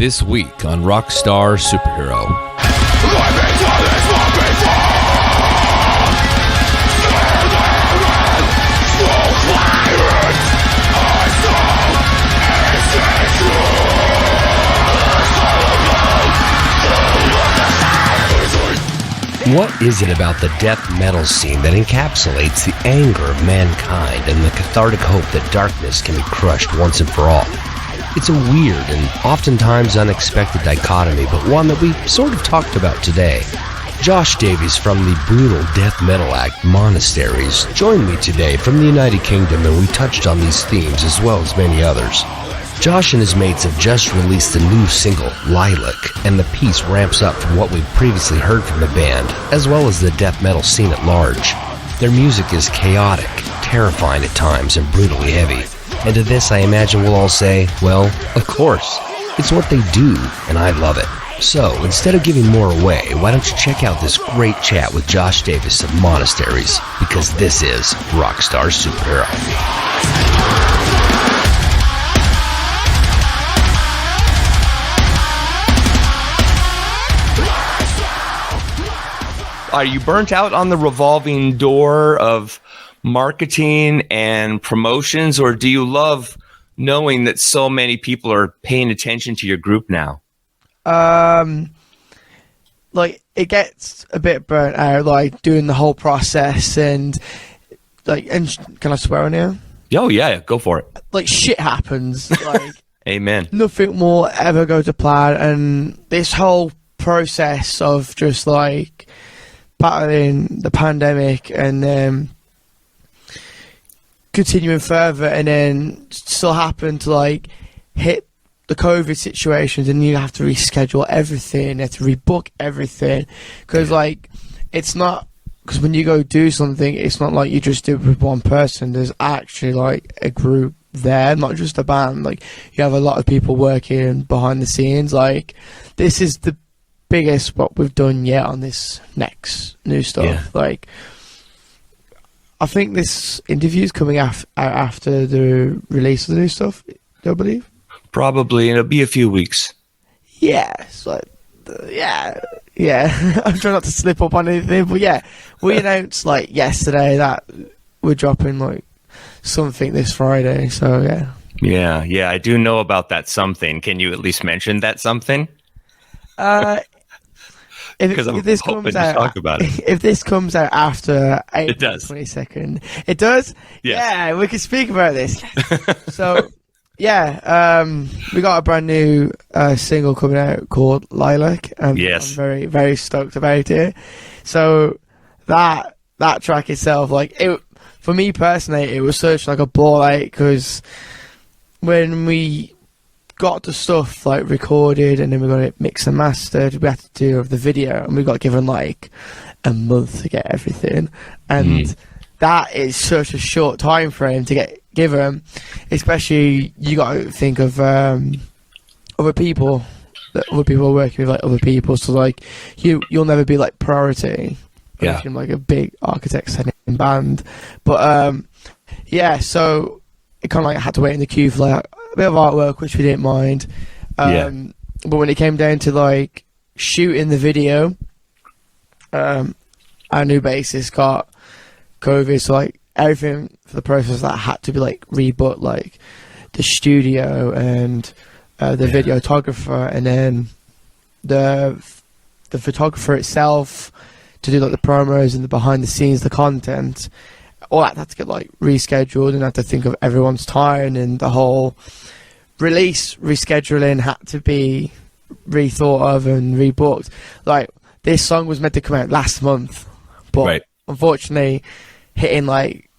This week on Rockstar Superhero. What is it about the death metal scene that encapsulates the anger of mankind and the cathartic hope that darkness can be crushed once and for all? It's a weird and oftentimes unexpected dichotomy, but one that we sort of talked about today. Josh Davies from the brutal death metal act Monasteries joined me today from the United Kingdom, and we touched on these themes as well as many others. Josh and his mates have just released the new single, Lilac, and the piece ramps up from what we've previously heard from the band, as well as the death metal scene at large. Their music is chaotic, terrifying at times, and brutally heavy. And to this, I imagine we'll all say, well, of course. It's what they do, and I love it. So, instead of giving more away, why don't you check out this great chat with Josh Davies of Monasteries, because this is Rockstar Superhero. Are you burnt out on the revolving door of marketing and promotions, or do you love knowing that so many people are paying attention to your group now? Like, it gets a bit burnt out, like, doing the whole process and, like, and can I swear on here? Oh, yeah, go for it. Like, shit happens. Like, Amen. Nothing more ever goes to plan, and this whole process of just, like, battling the pandemic and then continuing further, and then still happen to like hit the COVID situations, and you have to reschedule everything, you have to rebook everything, because like it's not, because when you go do something, it's not like you just do it with one person. There's actually like a group there, not just a band. Like, you have a lot of people working behind the scenes. Like, this is the biggest what we've done yet on this next new stuff. Yeah. Like, I think this interview is coming out after the release of the new stuff, do I believe? Probably, and it'll be a few weeks. Yeah, so, yeah. I'm trying not to slip up on anything, but yeah, we announced like yesterday that we're dropping like something this Friday, so yeah. Yeah, I do know about that something. Can you at least mention that something? Because I'm hoping to talk about it. If this comes out after April it does. 22nd, it does? Yes. Yeah, we can speak about this. So, yeah, we got a brand new single coming out called Lilac, and yes. I'm very, very stoked about it. So, that track itself, like, it, for me personally, it was such like a ball, like, because when we got the stuff like recorded and then we got it mixed and mastered, we had to do the video, and we got given like a month to get everything, and that is such a short time frame to get given, especially you got to think of other people are working with like other people, so like you'll never be like priority, like a big architect setting band, but yeah, so it kind of like had to wait in the queue for like a bit of artwork, which we didn't mind. But when it came down to like shooting the video, our new bassist got COVID, so like everything for the process that had to be like rebooked, like the studio and the videographer, and then the photographer itself to do like the promos and the behind the scenes, the content. All that had to get like rescheduled, and I had to think of everyone's time, and the whole release rescheduling had to be rethought of and rebooked. Like, this song was meant to come out last month, but unfortunately, hitting like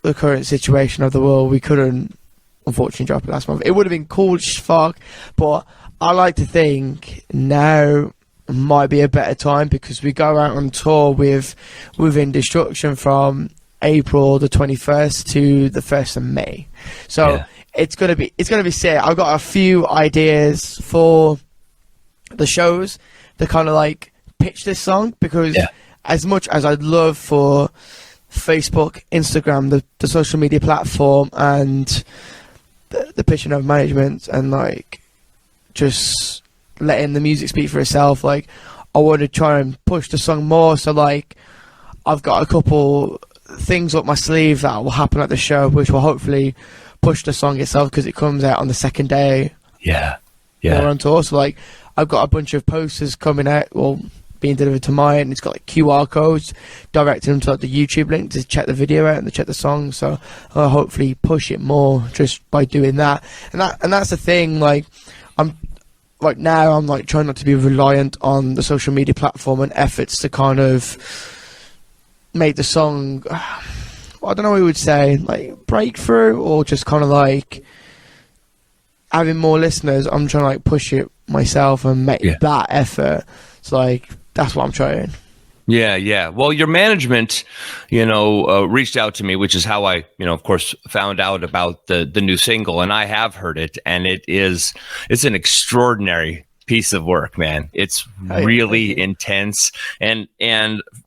the current situation of the world, we couldn't unfortunately drop it last month. It would have been cool as fuck, but I like to think now might be a better time, because we go out on tour with Within Destruction from April the 21st to the 1st of May. So it's gonna be sick. I've got a few ideas for the shows to kind of like pitch this song, because as much as I'd love for Facebook, Instagram, the social media platform, and the pitching of management and like just letting the music speak for itself. Like, I want to try and push the song more. So, like, I've got a couple things up my sleeve that will happen at the show, which will hopefully push the song itself, because it comes out on the second day. Yeah. We're on tour. So, like, I've got a bunch of posters coming out, well, being delivered to mine, and it's got like QR codes directing them to like the YouTube link to check the video out and to check the song. So I'll hopefully push it more just by doing that. And that's the thing. Like, I'm like, now I'm like trying not to be reliant on the social media platform and efforts to kind of make the song, I don't know what we would say, like breakthrough, or just kind of like having more listeners. I'm trying to like push it myself and make that effort. So like, that's what I'm trying. Yeah. Well, your management, reached out to me, which is how I, of course, found out about the new single, and I have heard it, and it's an extraordinary piece of work, man. It's really intense, and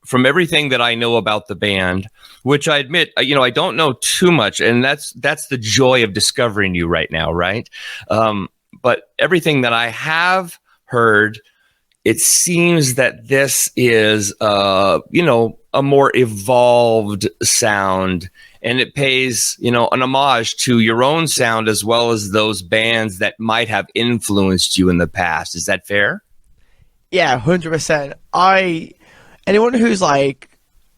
from everything that I know about the band, which I admit, I don't know too much, and that's the joy of discovering you right now, right? But everything that I have heard, it seems that this is, a more evolved sound, and it pays, an homage to your own sound as well as those bands that might have influenced you in the past. Is that fair? Yeah, 100%. Anyone who's like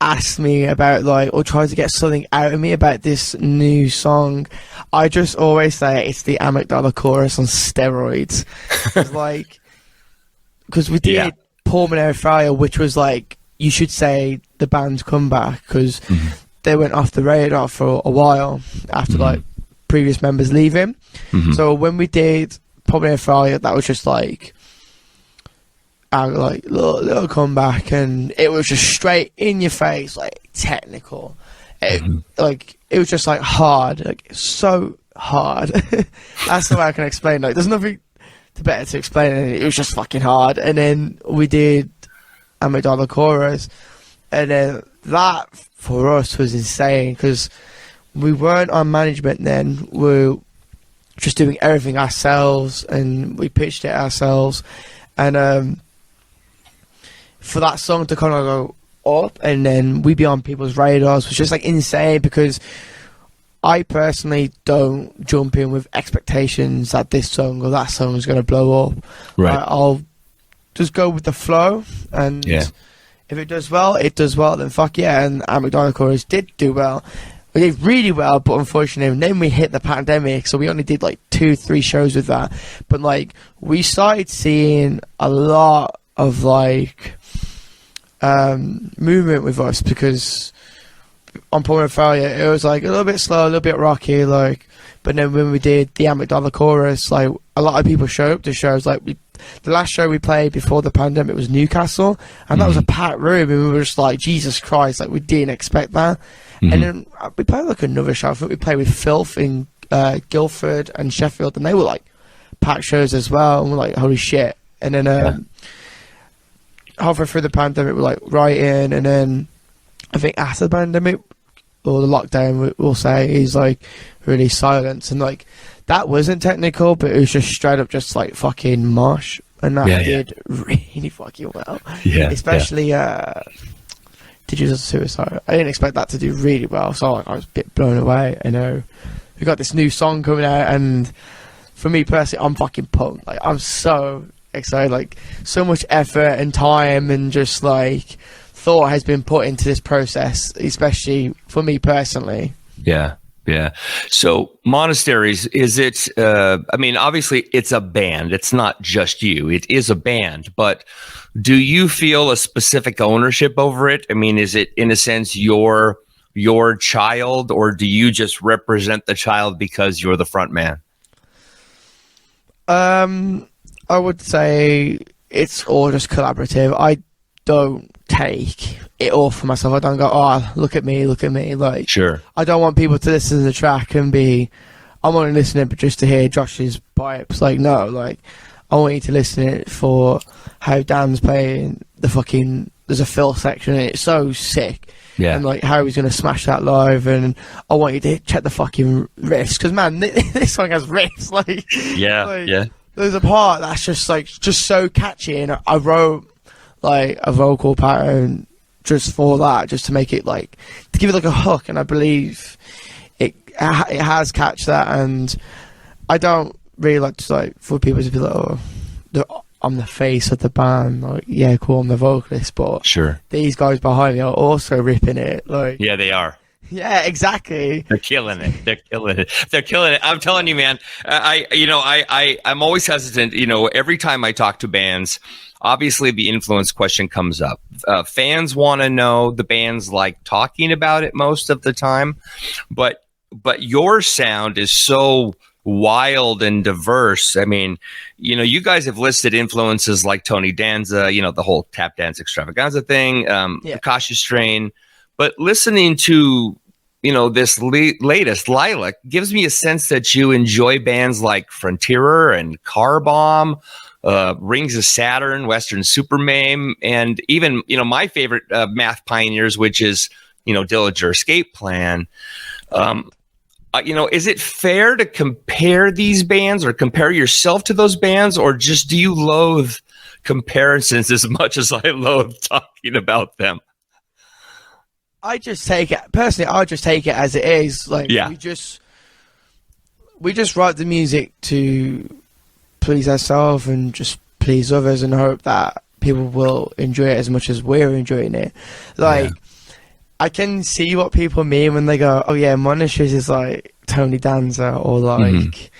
asked me about like, or tries to get something out of me about this new song, I just always say it's the amygdala chorus on steroids. It's like, because we did Pulmonary Fire, which was like, you should say the band's comeback, because they went off the radar for a while after like previous members leaving. So when we did Pulmonary Fire, that was just like our like little comeback, and it was just straight in your face, like technical. Like, it was just like hard, like so hard. That's the way I can explain. Like, there's nothing better to explain it. It was just fucking hard. And then we did Amygdala Chorus, and then that for us was insane, because we weren't on management then. We were just doing everything ourselves, and we pitched it ourselves. And for that song to kind of go up and then we be on people's radars was just like insane, because I personally don't jump in with expectations that this song or that song is going to blow up. Right. I'll just go with the flow, and if it does well, it does well, then fuck yeah. And our McDonald Chorus did do well. We did really well, but unfortunately, then we hit the pandemic, so we only did like 2-3 shows with that. But like, we started seeing a lot of like movement with us, because on Pulmonary Failure, it was like a little bit slow, a little bit rocky, like. But then when we did the Amygdala Chorus, like, a lot of people showed up to shows. Like, the last show we played before the pandemic was Newcastle, and that was a packed room, and we were just like, Jesus Christ, like, we didn't expect that. And then we played like another show. I think we played with Filth in Guildford and Sheffield, and they were like packed shows as well, and we're like, holy shit. And then halfway through the pandemic, we're like writing, and then I think after the pandemic or the lockdown, we'll say, is like really silence, and like that wasn't technical, but it was just straight up just like fucking mosh, and that did really fucking well. Especially Digital Suicide. I didn't expect that to do really well, so like, I was a bit blown away. I know we got this new song coming out, and for me personally, I'm fucking pumped. Like, I'm so excited. Like, so much effort and time and just like thought has been put into this process, especially for me personally. Yeah. So Monasteries, is it, I mean, obviously it's a band. It's not just you. It is a band. But do you feel a specific ownership over it? I mean, is it in a sense your child, or do you just represent the child because you're the front man? I would say it's all just collaborative. I don't take it all for myself. I don't go, oh, look at me. Like, sure. I don't want people to listen to the track and be, I'm only listening but just to hear Josh's pipes. Like, no, like, I want you to listen to it for how Dan's playing the fucking, there's a fill section and it's so sick. Yeah. And like how he's going to smash that live, and I want you to check the fucking riffs, because man, this song has riffs. Like, there's a part that's just so catchy, and I wrote like a vocal pattern just for that, just to make it like, to give it like a hook, and I believe it has catched that. And I don't really like to like for people to be like, oh, I'm the face of the band, like, yeah, cool, I'm the vocalist, but Sure. these guys behind me are also ripping it, like, Yeah, they are. yeah, exactly. They're killing it. They're killing it. They're killing it. I'm telling you, man. I'm always hesitant. You know, every time I talk to bands, obviously the influence question comes up. Fans want to know. The bands like talking about it most of the time, but your sound is so wild and diverse. I mean, you know, you guys have listed influences like Tony Danza. You know, the whole tap dance extravaganza thing, the Cautious Strain. But listening to, you know, this latest Lilac gives me a sense that you enjoy bands like Frontierer and Car Bomb, Rings of Saturn, Western Supermame, and even, you know, my favorite math pioneers, which is, you know, Dillinger Escape Plan. You know, is it fair to compare these bands or compare yourself to those bands, or just do you loathe comparisons as much as I loathe talking about them? I just take it personally. I just take it as it is. Like, we just write the music to please ourselves and just please others, and hope that people will enjoy it as much as we're enjoying it. Like, I can see what people mean when they go, "Oh yeah, Monasteries is like Tony Danza," or like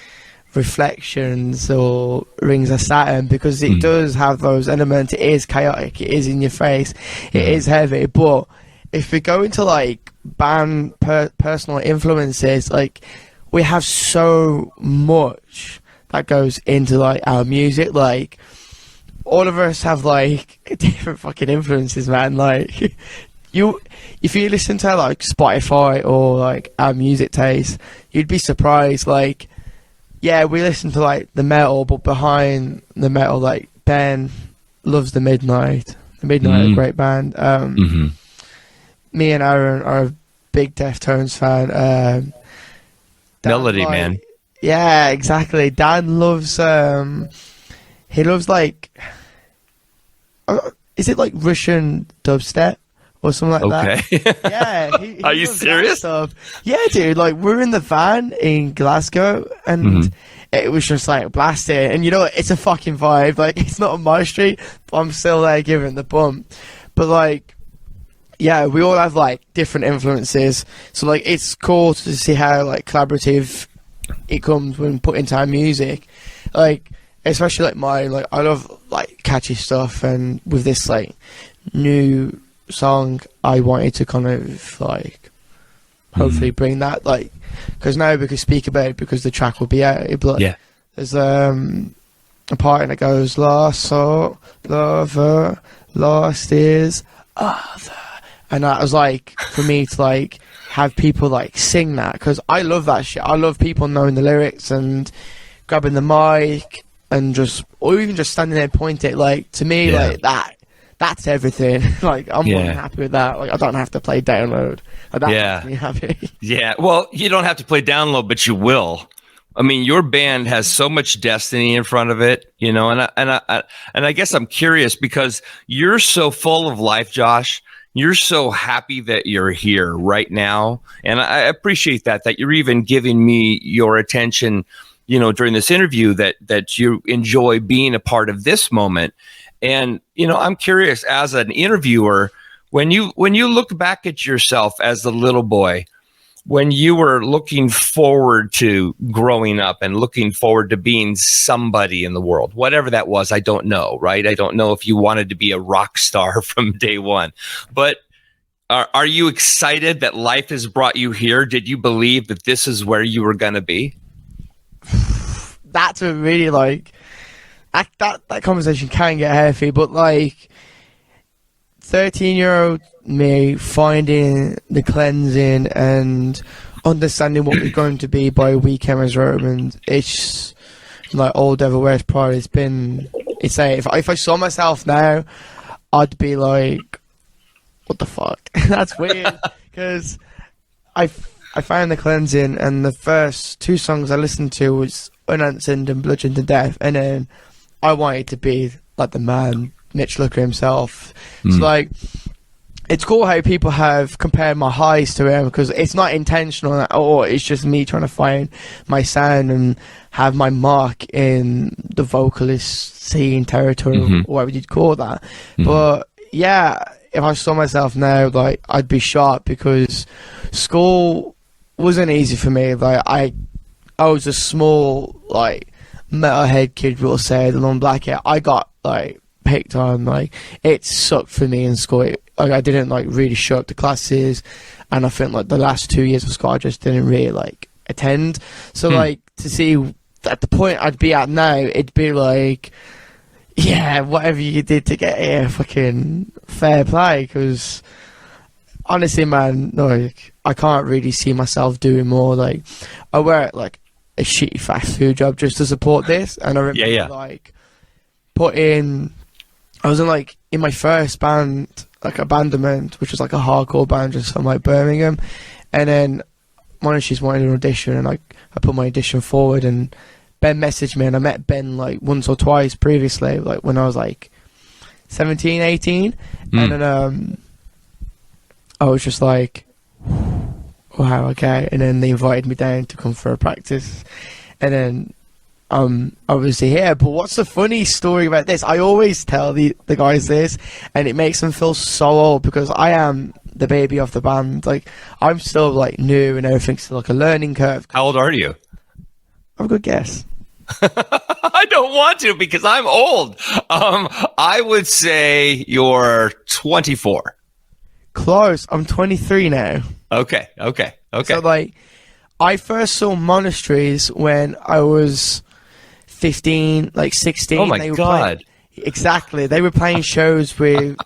Reflections or Rings of Saturn, because it does have those elements. It is chaotic. It is in your face. It is heavy, but if we go into like band personal influences, like, we have so much that goes into like our music. Like, all of us have like different fucking influences, man. Like, if you listen to like Spotify or like our music taste, you'd be surprised. Like, yeah, we listen to like the metal, but behind the metal, like, Ben loves the Midnight. The Midnight are a great band. Me and Aaron are a big Deftones fan. Melody, man. Yeah, exactly. Dan loves, he loves like, is it like Russian dubstep or something like that? Yeah. He Are you serious? Stuff. Yeah, dude. Like, we're in the van in Glasgow, and it was just like blasting. And you know what? It's a fucking vibe. Like, it's not on my street, but I'm still there giving the bump. But like, yeah, we all have like different influences, so like, it's cool to see how like collaborative it comes when put into our music. Like, especially like mine, like, I love like catchy stuff, and with this like new song, I wanted to kind of like hopefully bring that, like, because now we can speak about it because the track will be out. But there's a part in it goes, "Lost soul, lover, lost is other." And that was like, for me to like have people like sing that, because I love that shit. I love people knowing the lyrics and grabbing the mic and just, or even just standing there and pointing it. Like, to me, like, that's everything. Like, I'm more than happy with that. Like, I don't have to play download. Like, that makes me happy. Yeah. Well, you don't have to play download, but you will. I mean, your band has so much destiny in front of it, you know. And I guess I'm curious, because you're so full of life, Josh. You're so happy that you're here right now. And I appreciate that you're even giving me your attention, you know, during this interview, that you enjoy being a part of this moment. And, you know, I'm curious, as an interviewer, when you look back at yourself as a little boy, when you were looking forward to growing up and looking forward to being somebody in the world, whatever that was, I don't know, right? I don't know if you wanted to be a rock star from day one, but are you excited that life has brought you here? Did you believe that this is where you were going to be? That's a really like, that conversation can get heavy, but like, 13-year-old me finding the cleansing and understanding what we're going to be by Weekend as Romans, it's like Old Devil Wears Pride. It's like, if I saw myself now, I'd be like, what the fuck? That's weird, because I found the cleansing, and the first two songs I listened to was unanswered and bludgeoned to death, and then I wanted to be like the man, Mitch Looker himself. So like, it's cool how people have compared my highs to him, because it's not intentional at all. It's just me trying to find my sound and have my mark in the vocalist scene territory, or whatever you'd call that. But yeah, if I saw myself now, like, I'd be shocked, because school wasn't easy for me. Like, I was a small, like, metalhead kid, we'll say, the non-black hair. I got, like, picked on. Like, it sucked for me in school. Like, I didn't, like, really show up to classes, and I think, like, the last 2 years of school I just didn't really, like, attend. So like, to see at the point I'd be at now, it'd be like, yeah, whatever you did to get here, fucking fair play. Because honestly, man, like, I can't really see myself doing more. Like, I work like a shitty fast food job just to support this, and I remember like I was in my first band, like Abandonment, which was like a hardcore band just from like Birmingham, and then Monasteries wanted an audition, and I put my audition forward, and Ben messaged me, and I met Ben like once or twice previously, like when I was like 17, 18, and then I was just like, wow, okay. And then they invited me down to come for a practice, and then obviously here. But what's the funny story about this? I always tell the guys this, and it makes them feel so old, because I am the baby of the band. Like, I'm still like new, and everything's still like a learning curve. How old are you? Have a good guess. I don't want to, because I'm old. I would say you're 24. Close. I'm 23 now. Okay. So like, I first saw Monasteries when I was 15, like 16. Oh my God. Exactly. They were playing shows with,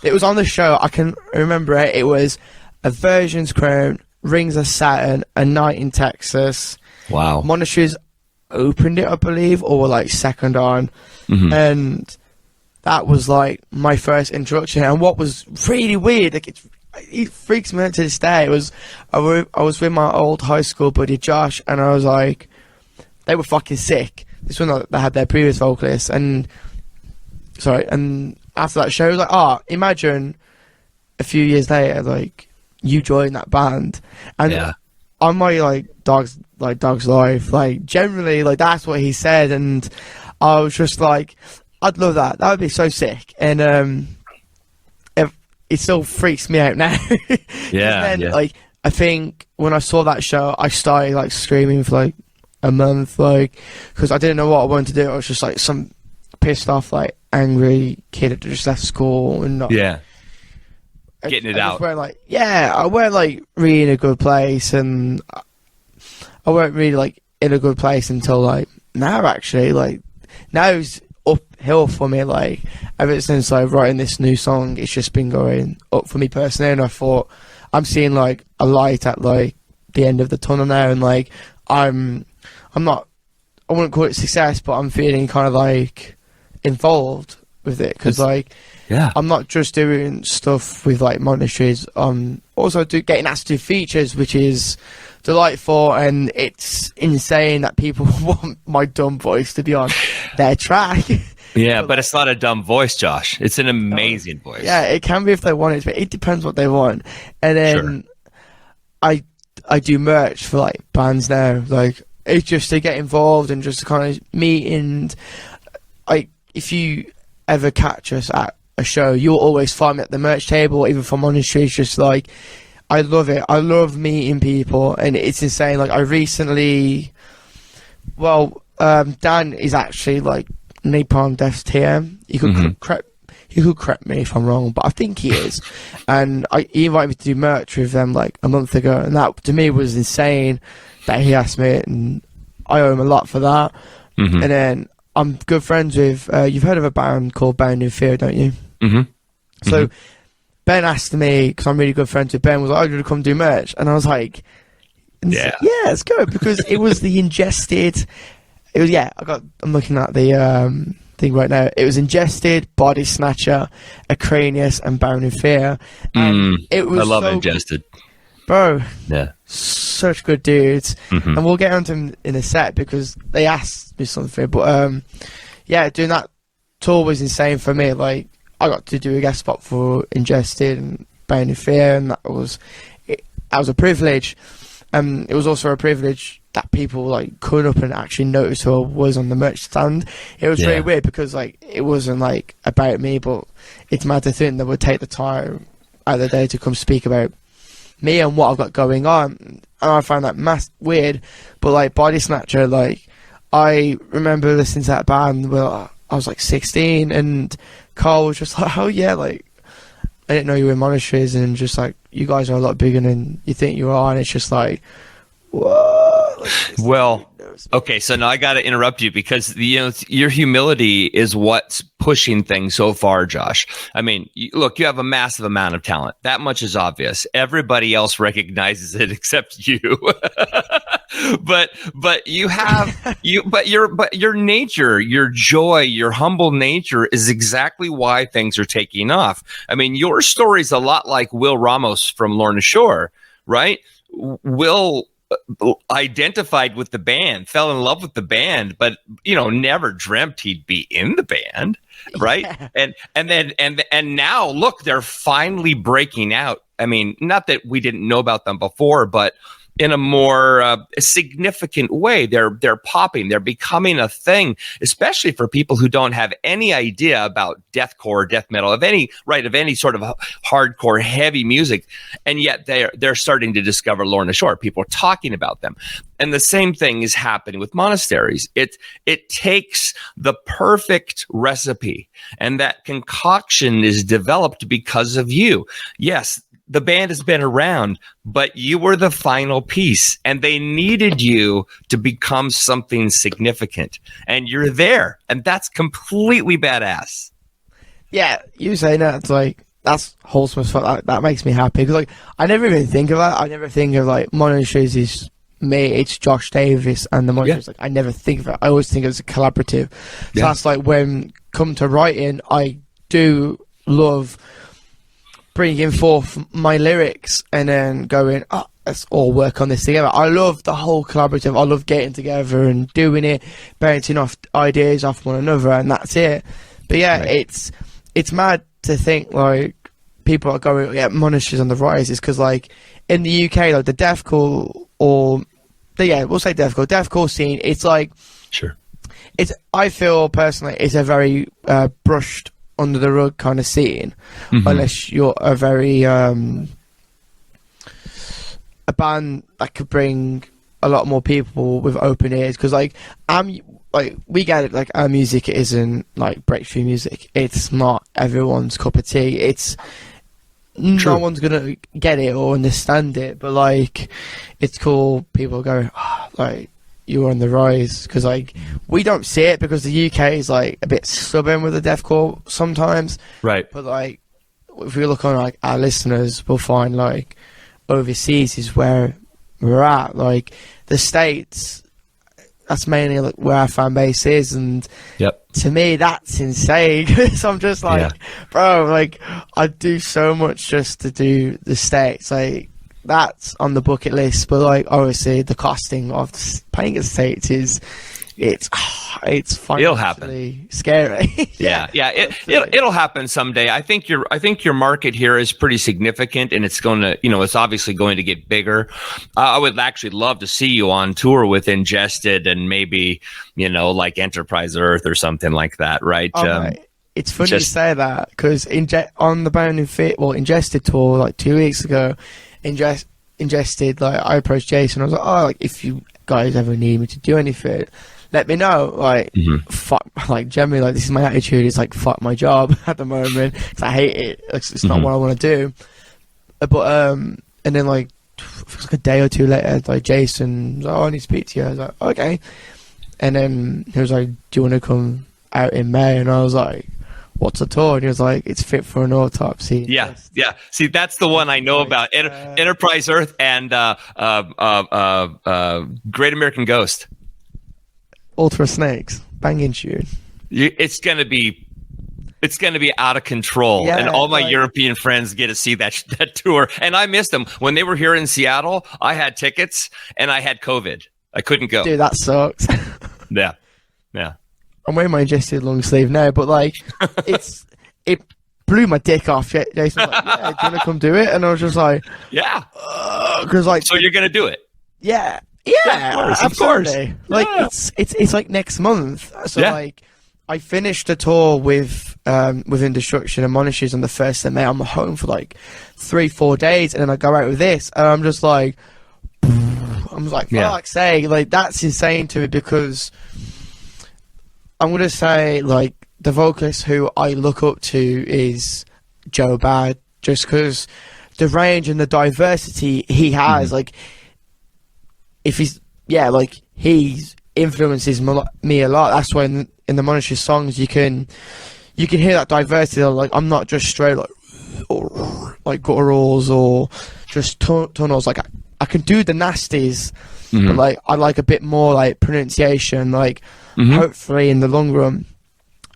it was on the show, I can remember it. It was A Virgin's Crown, Rings of Saturn, A Night in Texas. Wow. Monasteries opened it, I believe, or were like second on. And that was like my first introduction. And what was really weird, like, it freaks me out to this day, was I was with my old high school buddy Josh, and I was like, they were fucking sick. This one, they had their previous vocalist, and after that show, I was like, imagine a few years later, like, you join that band, and on my dog's life, like, generally, like, that's what he said, and I was just like, I'd love that. That would be so sick. And it still freaks me out now. Like, I think when I saw that show, I started like screaming for like a month, like, because I didn't know what I wanted to do. I was just like some pissed off, like, angry kid that just left school and not getting it out. I weren't like really in a good place, and I weren't really like in a good place until like now. Actually, like, now's uphill for me. Like, ever since like writing this new song, it's just been going up for me personally, and I thought I'm seeing like a light at like the end of the tunnel now, and like I wouldn't call it success, but I'm feeling kind of like involved with it, because like I'm not just doing stuff with like Monasteries, also getting asked to do features, which is delightful, and it's insane that people want my dumb voice to be on their track. But it's not a dumb voice, Josh. It's an amazing voice. Yeah, it can be if they want it, but it depends what they want. And then I do merch for like bands now. Like, it's just to get involved and just to kind of meet, and like, if you ever catch us at a show, you'll always find me at the merch table, even for Monasteries. Just like, I love it. I love meeting people, and it's insane. Like, I recently, Dan is actually like Napalm Death's TM. He could correct me if I'm wrong, but I think he is. And he invited me to do merch with them like a month ago, and that to me was insane that he asked me, and I owe him a lot for that. And then I'm good friends with, you've heard of a band called Bound in Fear, don't you? So Ben asked me, because I'm really good friends with Ben, was like, "Oh, you come do merch?" And I was like, yeah, let's go, because it was the Ingested. It was I'm looking at the thing right now. It was Ingested, Body Snatcher, Acranius, and Bound in Fear. And it was I love Ingested. bro. Yeah. Such good dudes. And we'll get onto them in a sec because they asked me something. But yeah, doing that tour was insane for me. Like, I got to do a guest spot for Ingested and Bane in Fear, and that was a privilege. It was also a privilege that people like come up and actually notice who I was on the merch stand. It was really weird because like it wasn't like about me, but it's mad to think they would take the time out of the day to come speak about me and what I've got going on. And I find that weird. But like Body Snatcher, like I remember listening to that band when I was like 16, and Carl was just like, oh yeah, like I didn't know you were in Monasteries, and just like you guys are a lot bigger than you think you are. And it's just like, whoa. Well, okay, so now I got to interrupt you because your humility is what's pushing things so far, Josh. I mean, look, you have a massive amount of talent. That much is obvious. Everybody else recognizes it except you. but you have your nature, your joy, your humble nature is exactly why things are taking off. I mean, your story's a lot like Will Ramos from Lorna Shore, right? Will identified with the band, fell in love with the band, but never dreamt he'd be in the band, right? Yeah. And now look, they're finally breaking out. I mean, not that we didn't know about them before, but in a more significant way, they're popping. They're becoming a thing, especially for people who don't have any idea about deathcore, death metal, of any sort of hardcore, heavy music, and yet they're starting to discover Lorna Shore. People are talking about them, and the same thing is happening with Monasteries. It takes the perfect recipe, and that concoction is developed because of you. Yes. The band has been around, but you were the final piece, and they needed you to become something significant, and you're there, and that's completely badass. Yeah, you saying that, it's like, that's wholesome as fuck. That makes me happy, because like, I never even think of that. I never think of like, Monasteries is me, it's Josh Davies and the Monasteries. Like, I never think of it. I always think of it as a collaborative. So that's like, when come to writing, I do love bringing forth my lyrics and then going, oh, let's all work on this together. I love the whole collaborative. I love getting together and doing it, bouncing off ideas off one another, and that's it. But yeah, right. It's mad to think like people are going, yeah, Monasteries on the rise, is because like in the UK, like the deathcore we'll say deathcore scene. It's like, sure, I feel personally it's a very brushed under the rug kind of scene, unless you're a very a band that could bring a lot more people with open ears, because like we get it, like our music isn't like breakthrough music. It's not everyone's cup of tea. It's no one's gonna get it or understand it, but like it's cool. People go, oh, like, you're on the rise, because like we don't see it because the UK is like a bit stubborn with the deathcore sometimes, right? But like if we look on like our listeners, we'll find like overseas is where we're at. Like the States, that's mainly like where our fan base is, and to me that's insane. So I'm just like, bro, like I'd do so much just to do the States. Like that's on the bucket list, but like obviously the costing of playing at the States it's it'll happen. Scary. It'll happen someday. I think your market here is pretty significant, and it's going to, it's obviously going to get bigger. I would actually love to see you on tour with Ingested and maybe, like Enterprise Earth or something like that, right? It's funny you say that, because on the Bone and Fit, Ingested tour like 2 weeks ago, Ingested, like I approached Jason. I was like, oh, like if you guys ever need me to do anything, let me know. Like, fuck, like generally, like this is my attitude. It's like fuck my job at the moment, because I hate it. It's not what I want to do. But and then like a day or two later, like Jason was like, oh, I need to speak to you. I was like, okay. And then he was like, do you want to come out in May? And I was like, what's a tour? And he was like, it's Fit for an Autopsy. Yeah. See, that's the one I know about. Enterprise Earth and Great American Ghost. Ultra Snakes, banging tune. It's gonna be It's going to be out of control, Yeah, and all my like- European friends get to see that tour. And I missed them when they were here in Seattle. I had tickets, and I had COVID. I couldn't go. Dude, that sucks. Yeah. I'm wearing my ingested long sleeve now, but like, it blew my dick off. Jason's like, "Yeah, do you want to come do it?" And I was just like, Yeah. because like, So you're going to do it? yeah, of course. absolutely. Like, Yeah. it's like next month. So Yeah. like, I finished the tour with within Destruction and Monasteries on the 1st of May. I'm home for like 3-4 days, and then I go out with this, and I'm just like, fuck's sake, like that's insane to me, because I'm gonna say like the vocalist who I look up to is Joe Bad, just because the range and the diversity he has. Like, if he's influences me a lot. That's why in the Monastery songs you can hear that diversity. Like, I'm not just straight like gutturals or just tunnels. Like, I can do the nasties, but like I like a bit more like pronunciation. Like, hopefully in the long run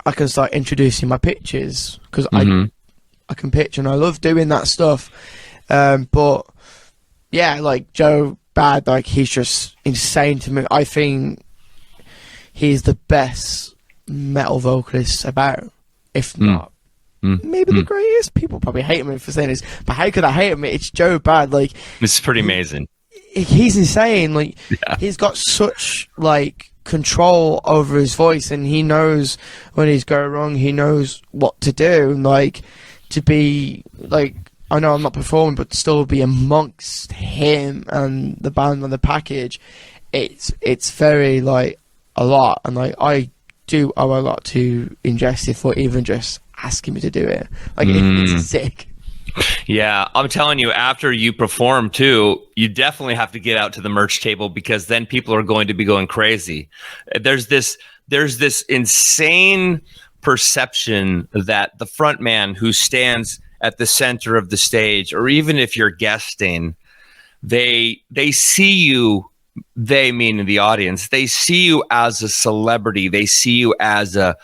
I can start introducing my pitches, because I can pitch and I love doing that stuff. But yeah, like Joe Bad, like he's just insane to me. I think he's the best metal vocalist about, if not maybe the greatest. People probably hate me for saying this, but how could I hate him? It's Joe Bad. Like, It's pretty amazing. he's insane. Like, he's got such like control over his voice, and he knows when he's going wrong. He knows what to do, and like to be like, I know I'm not performing, but still be amongst him and the band on the package. It's very like a lot, and like I do owe a lot to Ingested for even just asking me to do it. Like, it's sick. Yeah, I'm telling you, after you perform too, you definitely have to get out to the merch table, because then people are going to be going crazy. There's this insane perception that the front man who stands at the center of the stage, or even if you're guesting, they see you, they meaning the audience, they see you as a celebrity. They see you as a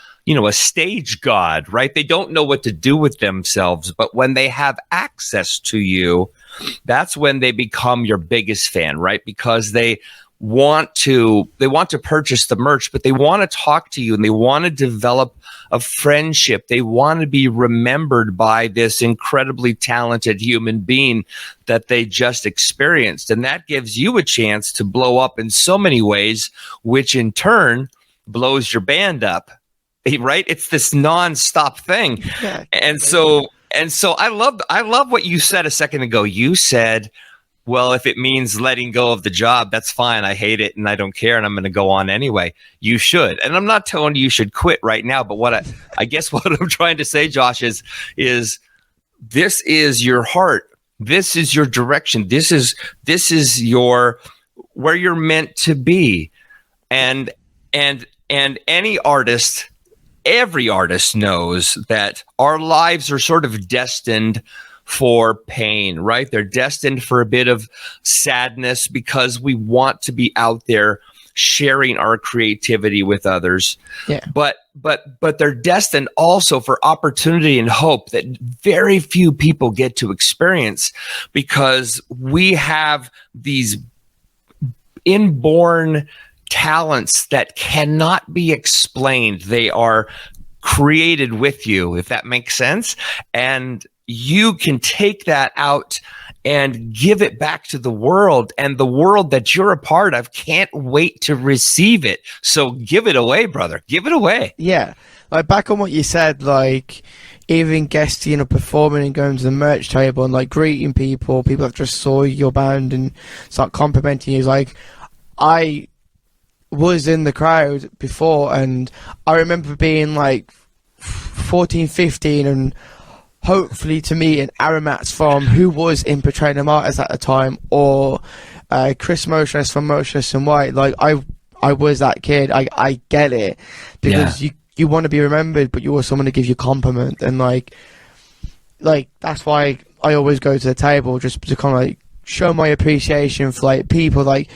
stage god, right? They don't know what to do with themselves, but when they have access to you, that's when they become your biggest fan, right? Because they want to purchase the merch, but they want to talk to you, and they want to develop a friendship. They want to be remembered by this incredibly talented human being that they just experienced. And that gives you a chance to blow up in so many ways, which in turn blows your band up. Right? It's this non-stop thing. Yeah. And so I love what you said a second ago. You said, well, if it means letting go of the job, that's fine. I hate it and I don't care, and I'm going to go on anyway. You should. And I'm not telling you should quit right now, but what I guess what I'm trying to say, Josh, is this is your heart. This is your direction. This is your where you're meant to be. And any artist, every artist knows that our lives are sort of destined for pain, right? They're destined for a bit of sadness, because we want to be out there sharing our creativity with others. Yeah. But they're destined also for opportunity and hope that very few people get to experience, because we have these inborn talents that cannot be explained. They are created with you, if that makes sense. And you can take that out and give it back to the world, and the world that you're a part of can't wait to receive it. So give it away, brother. Give it away. Yeah. Like, back on what you said, like, even guesting or performing and going to the merch table and like greeting people that just saw your band and start complimenting you. Like, I was in the crowd before, and I remember being like 14, 15, and hopefully to meet an Aramats from who was in Portraying Them Artists at the time, or Chris Motionless from Motionless and White. Like, I was that kid. I get it, because you want to be remembered, but you also want to give you compliment, and like that's why I always go to the table, just to kind of like show my appreciation for like people. Like,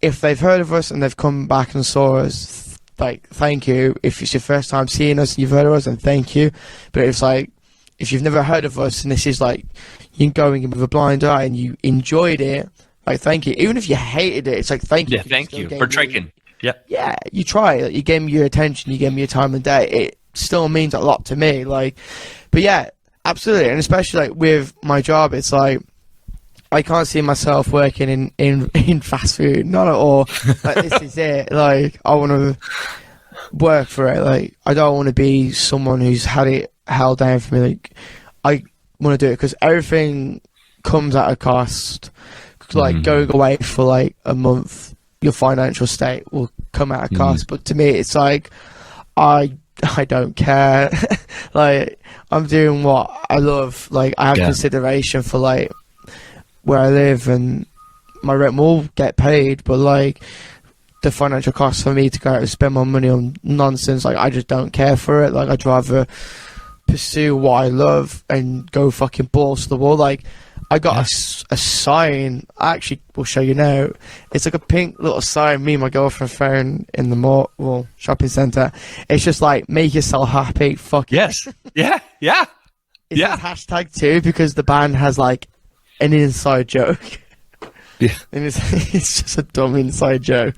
if they've heard of us and they've come back and saw us, like, thank you. If it's your first time seeing us and you've heard of us, then thank you. But it's like, if you've never heard of us and this is like you going in with a blind eye and you enjoyed it, like, thank you. Even if you hated it, it's like, thank you. Yeah, thank you for trying. Yeah. Yeah, you try. Like, you gave me your attention, you gave me your time and day. It still means a lot to me. Like, but yeah, absolutely. And especially like with my job, it's like, I can't see myself working in fast food, not at all. Like, this is it. Like, I want to work for it. Like, I don't want to be someone who's had it held down for me. Like, I want to do it because everything comes at a cost. Like, going away for like a month, your financial state will come at a cost. But to me, it's like, I don't care. Like, I'm doing what I love. Like, I have consideration for like where I live, and my rent will get paid, but like the financial cost for me to go out and spend my money on nonsense, like, I just don't care for it. Like, I'd rather pursue what I love and go fucking balls to the wall. Like, I got a sign. I actually will show you now. It's like a pink little sign me and my girlfriend found in the shopping centre. It's just like, make yourself happy. Fuck yes. it. Yeah. Yeah. It's a hashtag too, because the band has like an inside joke. Yeah. And it's just a dumb inside joke.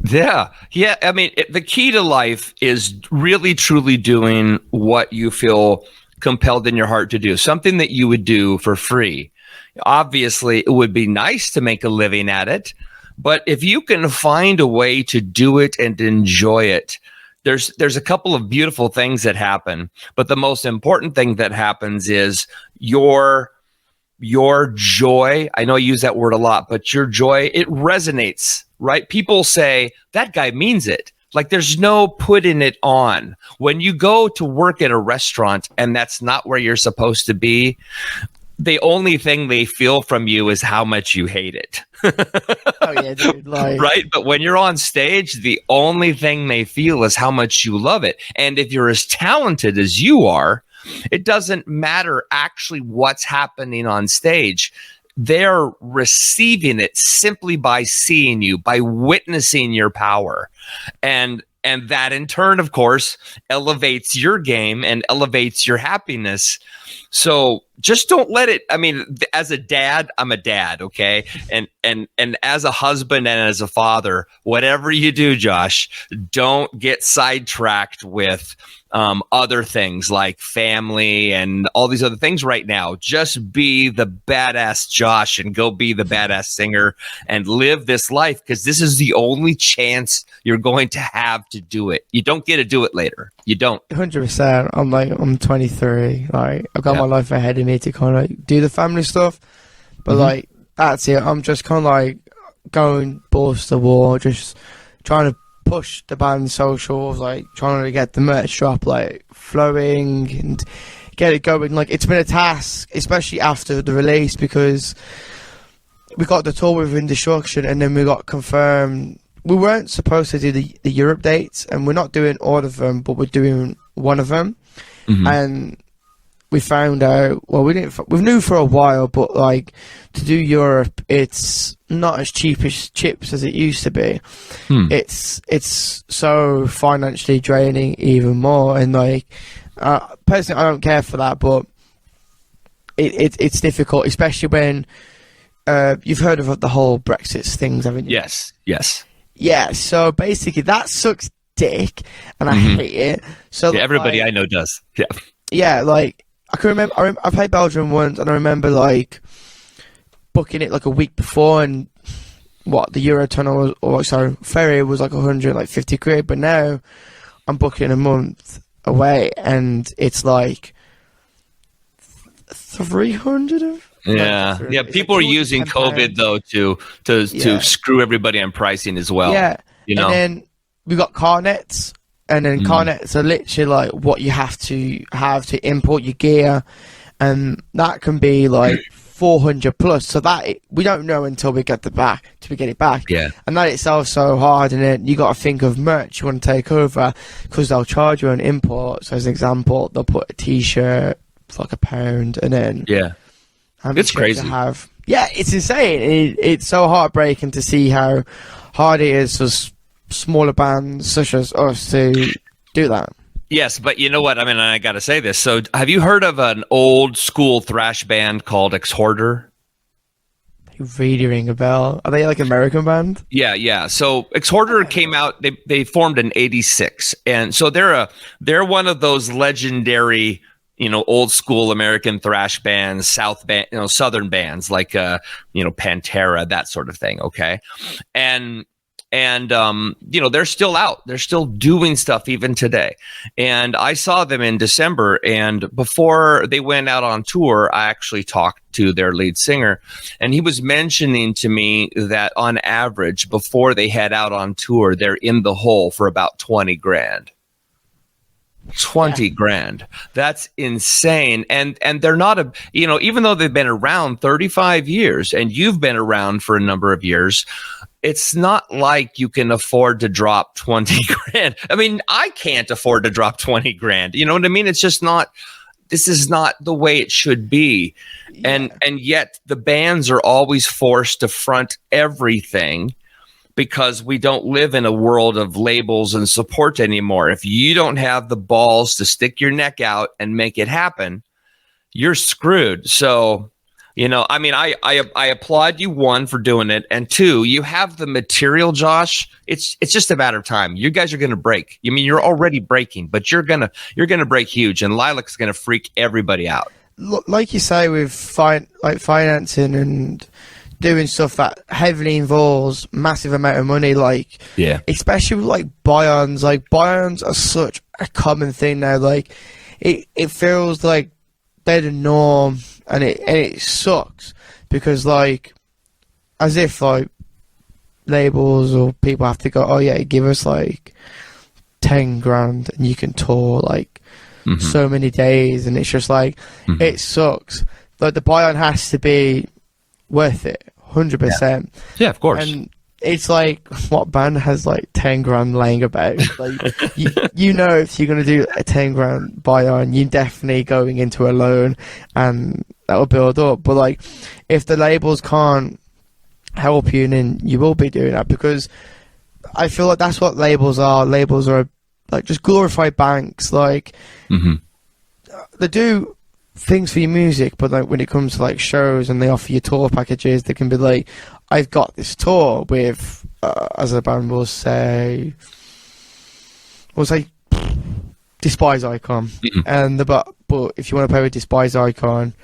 Yeah. Yeah. I mean, the key to life is really, truly doing what you feel compelled in your heart to do, something that you would do for free. Obviously, it would be nice to make a living at it, but if you can find a way to do it and enjoy it, there's a couple of beautiful things that happen. But the most important thing that happens is your joy. I know I use that word a lot, but your joy, it resonates, right? People say, that guy means it. Like, there's no putting it on. When you go to work at a restaurant and that's not where you're supposed to be, the only thing they feel from you is how much you hate it. Oh yeah, dude. Like, right? But when you're on stage, the only thing they feel is how much you love it. And if you're as talented as you are, it doesn't matter actually what's happening on stage. They're receiving it simply by seeing you, by witnessing your power. And that in turn, of course, elevates your game and elevates your happiness. So just don't let it. I mean, as a dad, I'm a dad, okay? And as a husband and as a father, whatever you do, Josh, don't get sidetracked with other things like family and all these other things right now. Just be the badass Josh and go be the badass singer and live this life, because this is the only chance you're going to have to do it. You don't get to do it later. You don't. 100%. I'm 23. Like, I've got my life ahead of me to kind of like do the family stuff, but like, that's it. I'm just kind of like going balls to the wall, just trying to push the band socials, like trying to get the merch drop like flowing and get it going. Like, it's been a task, especially after the release, because we got the tour with Indestruction and then we got confirmed. We weren't supposed to do the Europe dates, and we're not doing all of them, but we're doing one of them. And we found out, well, we knew for a while, but like, to do Europe, it's not as cheap as chips as it used to be. It's so financially draining even more, and like, personally, I don't care for that, but it's difficult, especially when you've heard of the whole Brexit things, haven't you? Yes. Yeah, so basically that sucks dick, and I hate it. So yeah, everybody I know does. Yeah, like, I can remember, I played Belgium once, and I remember like booking it like a week before, and what the Eurotunnel was, ferry was like 150 quid, but now I'm booking a month away, and it's like 300 of. Yeah. People are using COVID though to screw everybody on pricing as well. Yeah. You know? And then we got car nets, and then car nets are literally like what you have to import your gear, and that can be like 400 plus. So that we don't know until we get it back. Yeah. And that itself is so hard, and then you got to think of merch you want to take over, because they'll charge you an import. So as an example, they'll put a t-shirt for like £1, and then it's crazy. It's insane. It's so heartbreaking to see how hard it is for smaller bands such as us to do that. Yes, but you know what? I mean, I got to say this. So, have you heard of an old school thrash band called Exhorder? They really ring a bell. Are they like an American band? Yeah. So Exhorder came out. They formed in '86, and so they're one of those legendary, old school American thrash bands, southern bands like Pantera, that sort of thing. Okay, and they're still out. They're still doing stuff even today. And I saw them in December, and before they went out on tour, I actually talked to their lead singer, and he was mentioning to me that on average, before they head out on tour, they're in the hole for about 20 grand. 20 grand. That's insane. And they're not even though they've been around 35 years and you've been around for a number of years, it's not like you can afford to drop 20 grand. I mean, I can't afford to drop 20 grand. You know what I mean? It's just not, this is not the way it should be. Yeah. And yet the bands are always forced to front everything because we don't live in a world of labels and support anymore. If you don't have the balls to stick your neck out and make it happen, you're screwed. So, I applaud you, one, for doing it, and two, you have the material, Josh. It's just a matter of time. You guys are going to break. I mean, you're already breaking, but you're gonna break huge, and Lilac's going to freak everybody out. Like you say, with financing and doing stuff that heavily involves massive amount of money, especially with buy-ons. Buy-ons are such a common thing now. It feels like they're the norm. And it sucks because as if labels or people have to go, oh yeah, give us 10 grand and you can tour so many days, and it's just it sucks. The buy-on has to be worth it, 100%. Yeah, of course. And it's what band has 10 grand laying about? If you're going to do a 10 grand buy-on, you're definitely going into a loan, and that will build up. But if the labels can't help you, then you will be doing that, because I feel like that's what labels are. Labels are just glorified banks. They do things for your music, but when it comes to shows and they offer you tour packages, they can be I've got this tour with, as a band will say, Despise Icon, and but if you want to play with Despise Icon,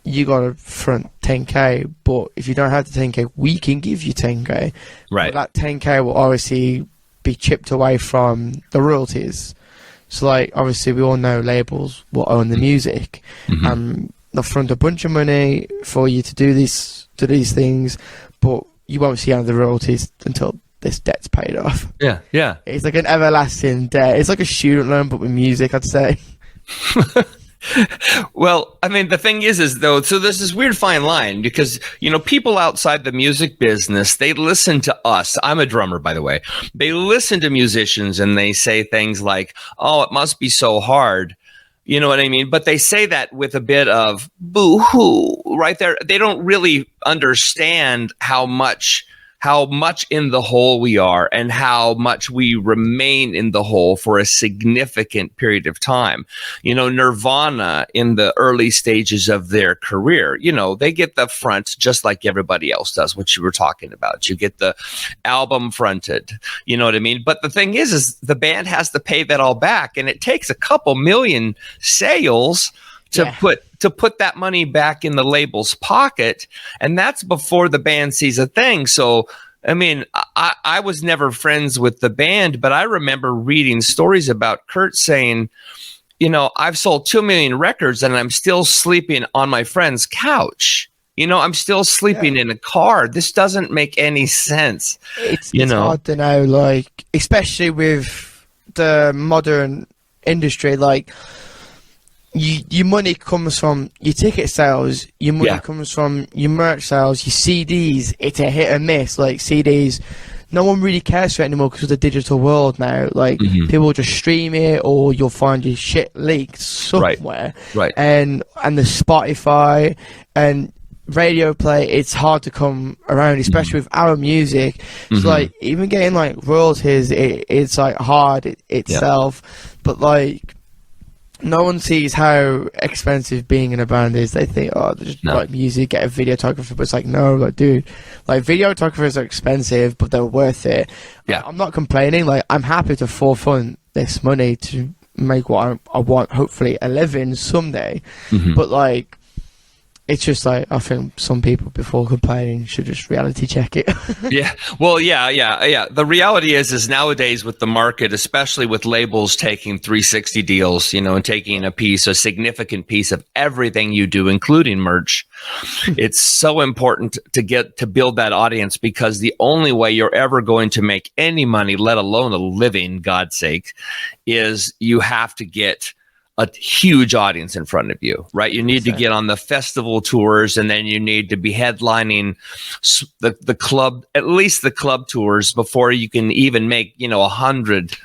you got to front 10k. But if you don't have the 10k, we can give you 10k. Right. But that 10k will obviously be chipped away from the royalties. So obviously we all know labels will own the music, and they'll front a bunch of money for you to do these things, but you won't see any of the royalties until this debt's paid off. Yeah. It's an everlasting debt. It's like a student loan, but with music, I'd say. Well, I mean, the thing is though, so there's this weird fine line because, people outside the music business, they listen to us. I'm a drummer, by the way. They listen to musicians and they say things like, oh, it must be so hard. You know what I mean? But they say that with a bit of boo-hoo right there. They don't really understand how much in the hole we are and how much we remain in the hole for a significant period of time. Nirvana in the early stages of their career, they get the front just like everybody else does, what you were talking about. You get the album fronted, you know what I mean? But the thing is the band has to pay that all back, and it takes a couple million sales to put that money back in the label's pocket, and that's before the band sees a thing. So, I mean, I was never friends with the band, but I remember reading stories about Kurt saying, I've sold 2 million records and I'm still sleeping on my friend's couch. I'm still sleeping in a car. This doesn't make any sense. It's hard to know, especially with the modern industry, your money comes from your ticket sales, your money comes from your merch sales, your CDs. It's a hit and miss. CDs, no one really cares for it anymore because of the digital world now. People just stream it, or you'll find your shit leaked somewhere. Right. And the Spotify, and radio play, it's hard to come around, especially with our music. So like even getting like royalties, it's like hard itself. But like no one sees how expensive being in a band is. They think, oh, just like music, get a videographer. But it's like, no, like, dude, like videographers are expensive, but they're worth it. Yeah, I'm not complaining. Like, I'm happy to forfeit this money to make what I want, hopefully a living someday. But like, it's just like, I think some people before complaining should just reality check it. Yeah. Well, yeah. The reality is nowadays with the market, especially with labels taking 360 deals, you know, and taking a significant piece of everything you do, including merch, it's so important to build that audience, because the only way you're ever going to make any money, let alone a living, God's sake, is you have to get a huge audience in front of you, right? You need to get on the festival tours, and then you need to be headlining the club, at least the club tours, before you can even make, you know, 100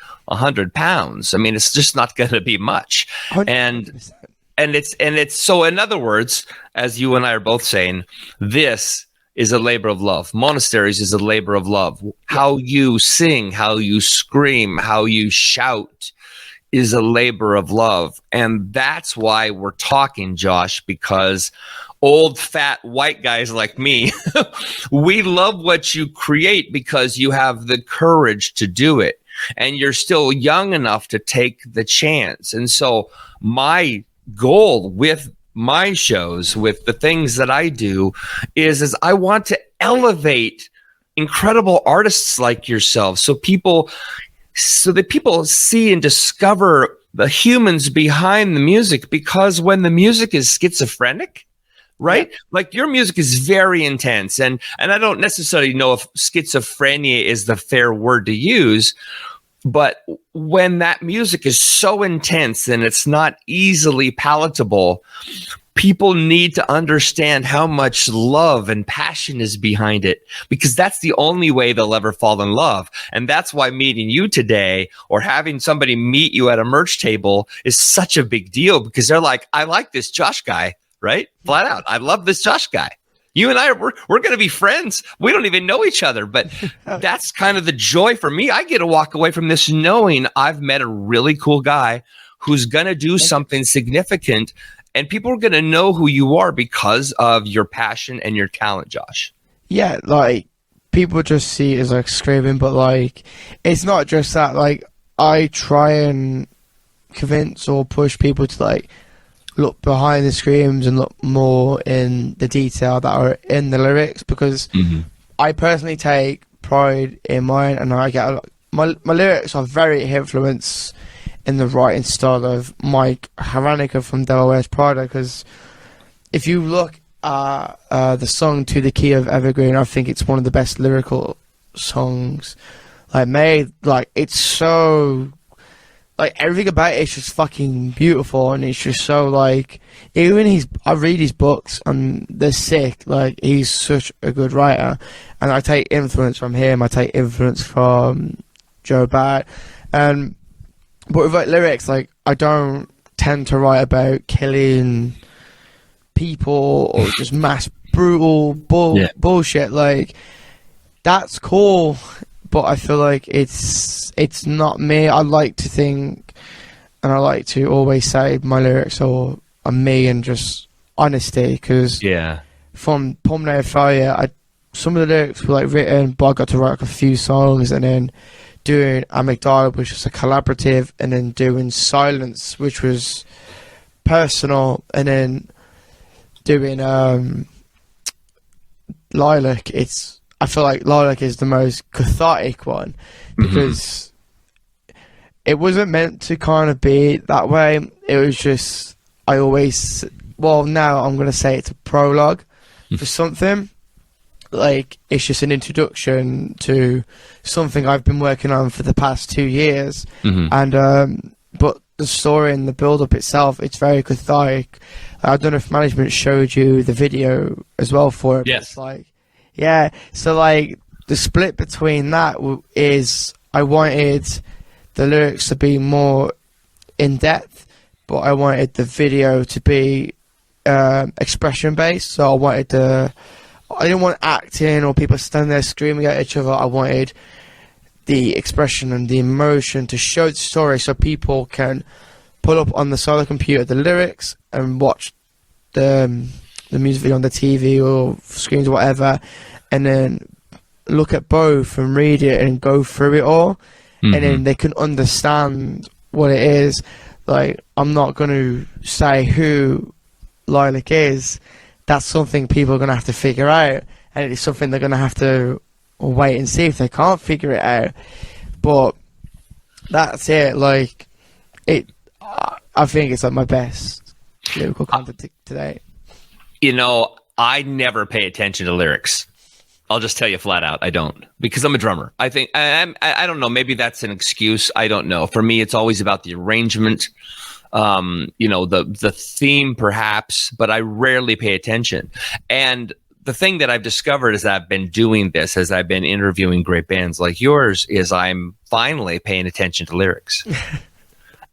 pounds. I mean, it's just not going to be much. 100%. And it's so, in other words, as you and I are both saying, this is a labor of love. Monasteries is a labor of love. How you sing, how you scream, how you shout is a labor of love. And that's why we're talking, Josh, because old fat white guys like me, we love what you create because you have the courage to do it, and you're still young enough to take the chance. And so my goal with my shows, with the things that I do, is I want to elevate incredible artists like yourself, so that people see and discover the humans behind the music. Because when the music is schizophrenic, right? Yeah. Like your music is very intense, and I don't necessarily know if schizophrenia is the fair word to use, but when that music is so intense and it's not easily palatable, people need to understand how much love and passion is behind it, because that's the only way they'll ever fall in love. And that's why meeting you today, or having somebody meet you at a merch table, is such a big deal, because they're like, I like this Josh guy, right? Flat out. I love this Josh guy. You and I, we're going to be friends. We don't even know each other, but that's kind of the joy for me. I get to walk away from this knowing I've met a really cool guy who's going to do something significant. And people are going to know who you are because of your passion and your talent, Josh. Yeah, like, people just see it as like screaming, but like, it's not just that. Like, I try and convince or push people to like look behind the screams and look more in the detail that are in the lyrics, because I personally take pride in mine, and I get my lyrics are very influenced in the writing style of Mike Haranica from Devil Wears Prada, because if you look at the song To the Key of Evergreen, I think it's one of the best lyrical songs like made. Like, it's so, like, everything about it is just fucking beautiful, and it's just so, like, even I read his books and they're sick. Like, he's such a good writer, and I take influence from him. I take influence from Joe Bart, but with like lyrics, like, I don't tend to write about killing people or just mass brutal bullshit. Like, that's cool, but I feel like it's not me. I like to think, and I like to always say my lyrics are me and just honesty. Because from Pulmonary Failure, some of the lyrics were like written, but I got to write like a few songs, and then doing Amygdala, which was a collaborative, and then doing Silence, which was personal, and then doing Lilac. I feel like Lilac is the most cathartic one, because it wasn't meant to kind of be that way. It was just, now I'm going to say it's a prologue for something. Like, it's just an introduction to something I've been working on for the past 2 years. And but the story and the build-up itself, it's very cathartic. I don't know if management showed you the video as well for it. Yes. It's like, yeah. So, like, the split between that is I wanted the lyrics to be more in-depth, but I wanted the video to be expression based. So I didn't want acting or people standing there screaming at each other. I wanted the expression and the emotion to show the story, so people can pull up on the side of the computer the lyrics and watch the music video on the TV or screens or whatever, and then look at both and read it and go through it all, and then they can understand what it is. Like, I'm not going to say who Lilac is. That's something people are going to have to figure out, and it's something they're going to have to wait and see if they can't figure it out. But that's it. Like, I think it's like my best lyrical content today. You know, I never pay attention to lyrics. I'll just tell you flat out, I don't, because I'm a drummer. I think I don't know. Maybe that's an excuse. I don't know. For me, it's always about the arrangement, the theme perhaps, but I rarely pay attention. And the thing that I've discovered as I've been doing this, as I've been interviewing great bands like yours, is I'm finally paying attention to lyrics.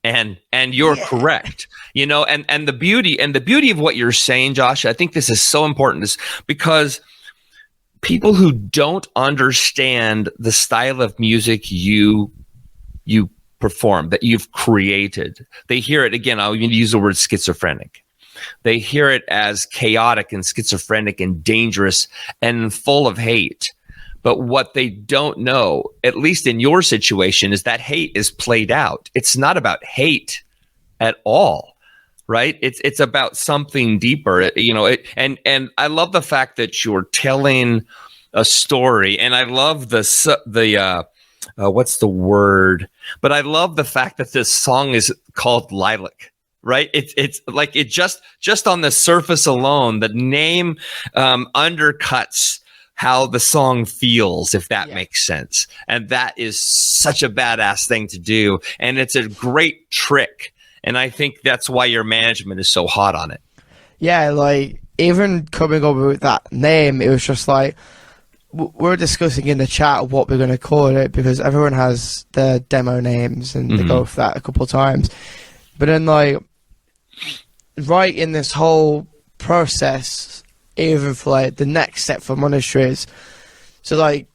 And you're correct, and the beauty of what you're saying, Josh, I think this is so important, is because people who don't understand the style of music you perform, that you've created, they hear it, again, I'll use the word schizophrenic. They hear it as chaotic and schizophrenic and dangerous and full of hate. But what they don't know, at least in your situation, is that hate is played out. It's not about hate at all, right? It's about something deeper, and I love the fact that you're telling a story, and I love the what's the word? But I love the fact that this song is called Lilac. Right, it's like it just on the surface alone, the name undercuts how the song feels, if that makes sense. And that is such a badass thing to do, and it's a great trick. And I think that's why your management is so hot on it. Yeah, like even coming up with that name, it was just like we're discussing in the chat what we're going to call it, because everyone has their demo names and they go for that a couple of times. But then, like, right in this whole process, even for like the next step for Monasteries, so like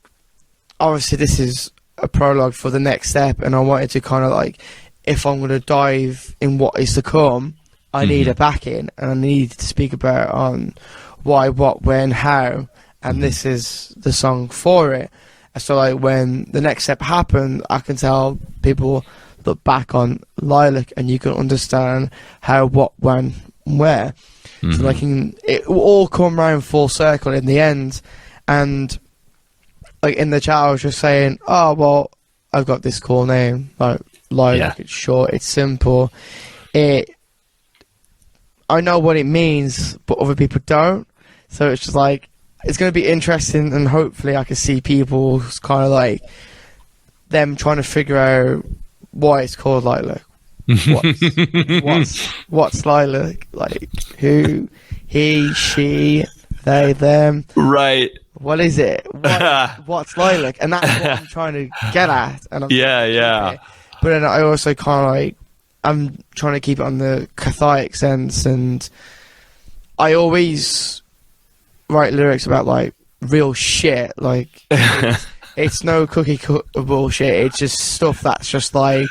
obviously this is a prologue for the next step, and I wanted to kind of like, if I'm going to dive in what is to come, I need a backing, and I need to speak about on why, what, when, how, and this is the song for it. And so like when the next step happened, I can tell people look back on Lilac and you can understand how, what, when, where. So like it will all come around full circle in the end. And like in the chat I was just saying, oh well, I've got this cool name, like Lilac. It's short, it's simple, I know what it means, but other people don't. So it's just like, it's going to be interesting, and hopefully I can see people kind of like them trying to figure out why it's called Lilac. What's Lilac? Like, who, he, she, they, them. Right. What is it? What's Lilac? And that's what I'm trying to get at. And I'm yeah. But then I also kind of like, I'm trying to keep it on the cathartic sense, and I always write lyrics about like real shit. Like it's no cookie cutter bullshit. It's just stuff that's just like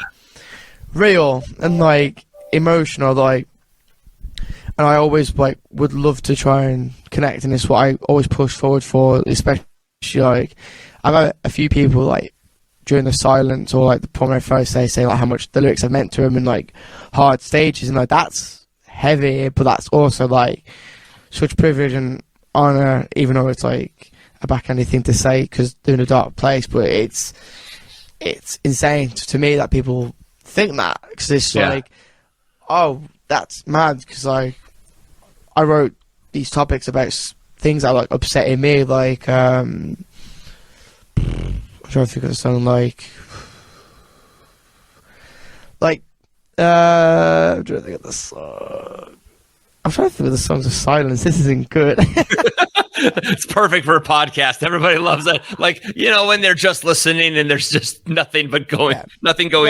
real and like emotional. Like, and I always like would love to try and connect, and it's what I always push forward for. Especially like I've had a few people like during the silence or like the promo photos, they say like how much the lyrics have meant to them in like hard stages, and like that's heavy, but that's also like such privilege and honor, even though it's like a backhanded thing to say because they're in a dark place. But it's insane to me that people think that, because it's like, oh, that's mad, because like I wrote these topics about things that are like upsetting me, like I'm trying to think of the song, I'm trying to think of the song. I'm trying to think of the songs of silence. This isn't good. It's perfect for a podcast. Everybody loves it. Like, you know, when they're just listening and there's just nothing going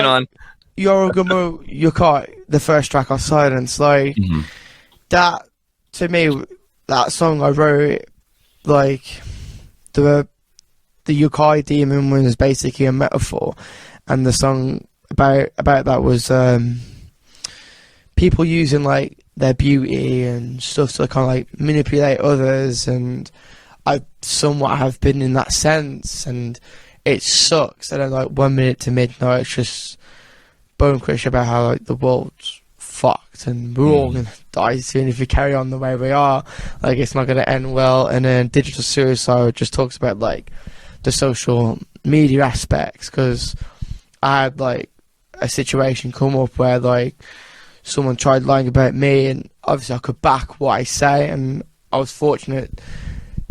on. You're caught the first track of silence, like that to me, that song I wrote, like, the yokai demon was basically a metaphor, and the song about that was people using like their beauty and stuff to kind of like manipulate others, and I somewhat have been in that sense, and it sucks. And then like 1 minute to midnight, it's just bone crush about how like the world's fucked and we're all gonna die soon if we carry on the way we are. Like, it's not gonna end well. And then digital suicide just talks about like the social media aspects, because I had like a situation come up where like someone tried lying about me, and obviously I could back what I say, and I was fortunate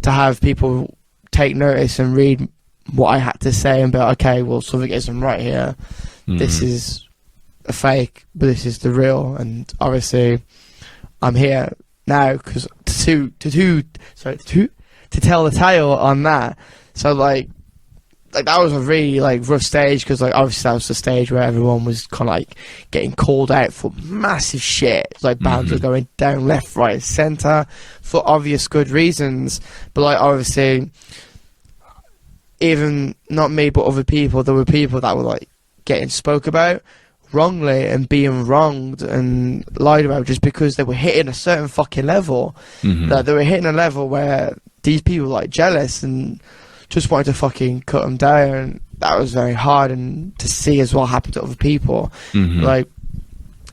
to have people take notice and read what I had to say and be like, okay, well, something isn't right here. This is a fake, but this is the real. And obviously I'm here now because to tell the tale on that. So like that was a really like rough stage, because like obviously that was the stage where everyone was kind of like getting called out for massive shit. Like bands were going down left, right, and centre for obvious good reasons. But like obviously, even not me but other people, there were people that were like getting spoke about wrongly and being wronged and lied about just because they were hitting a certain fucking level. That they were hitting a level where these people were like jealous and just wanted to fucking cut them down, and that was very hard and to see as well happen to other people. Like,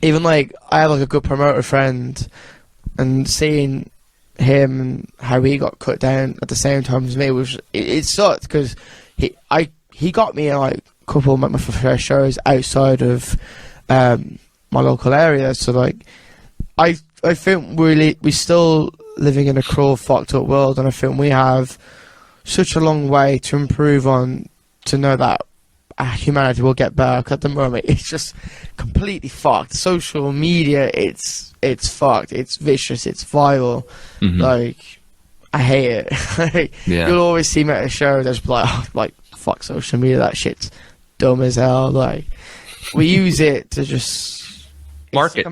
even like I have like a good promoter friend, and seeing him and how he got cut down at the same time as me, which it sucked, because he got me like a couple of my first shows outside of my local area. So like I think we're still living in a cruel, fucked up world, and I think we have such a long way to improve on, to know that humanity will get better. 'Cause at the moment it's just completely fucked. Social media, it's fucked, it's vicious, it's vile. Like, I hate it. You'll always see me at a show that's like, oh, like, fuck social media, that shit's dumb as hell. Like, we use it to just market.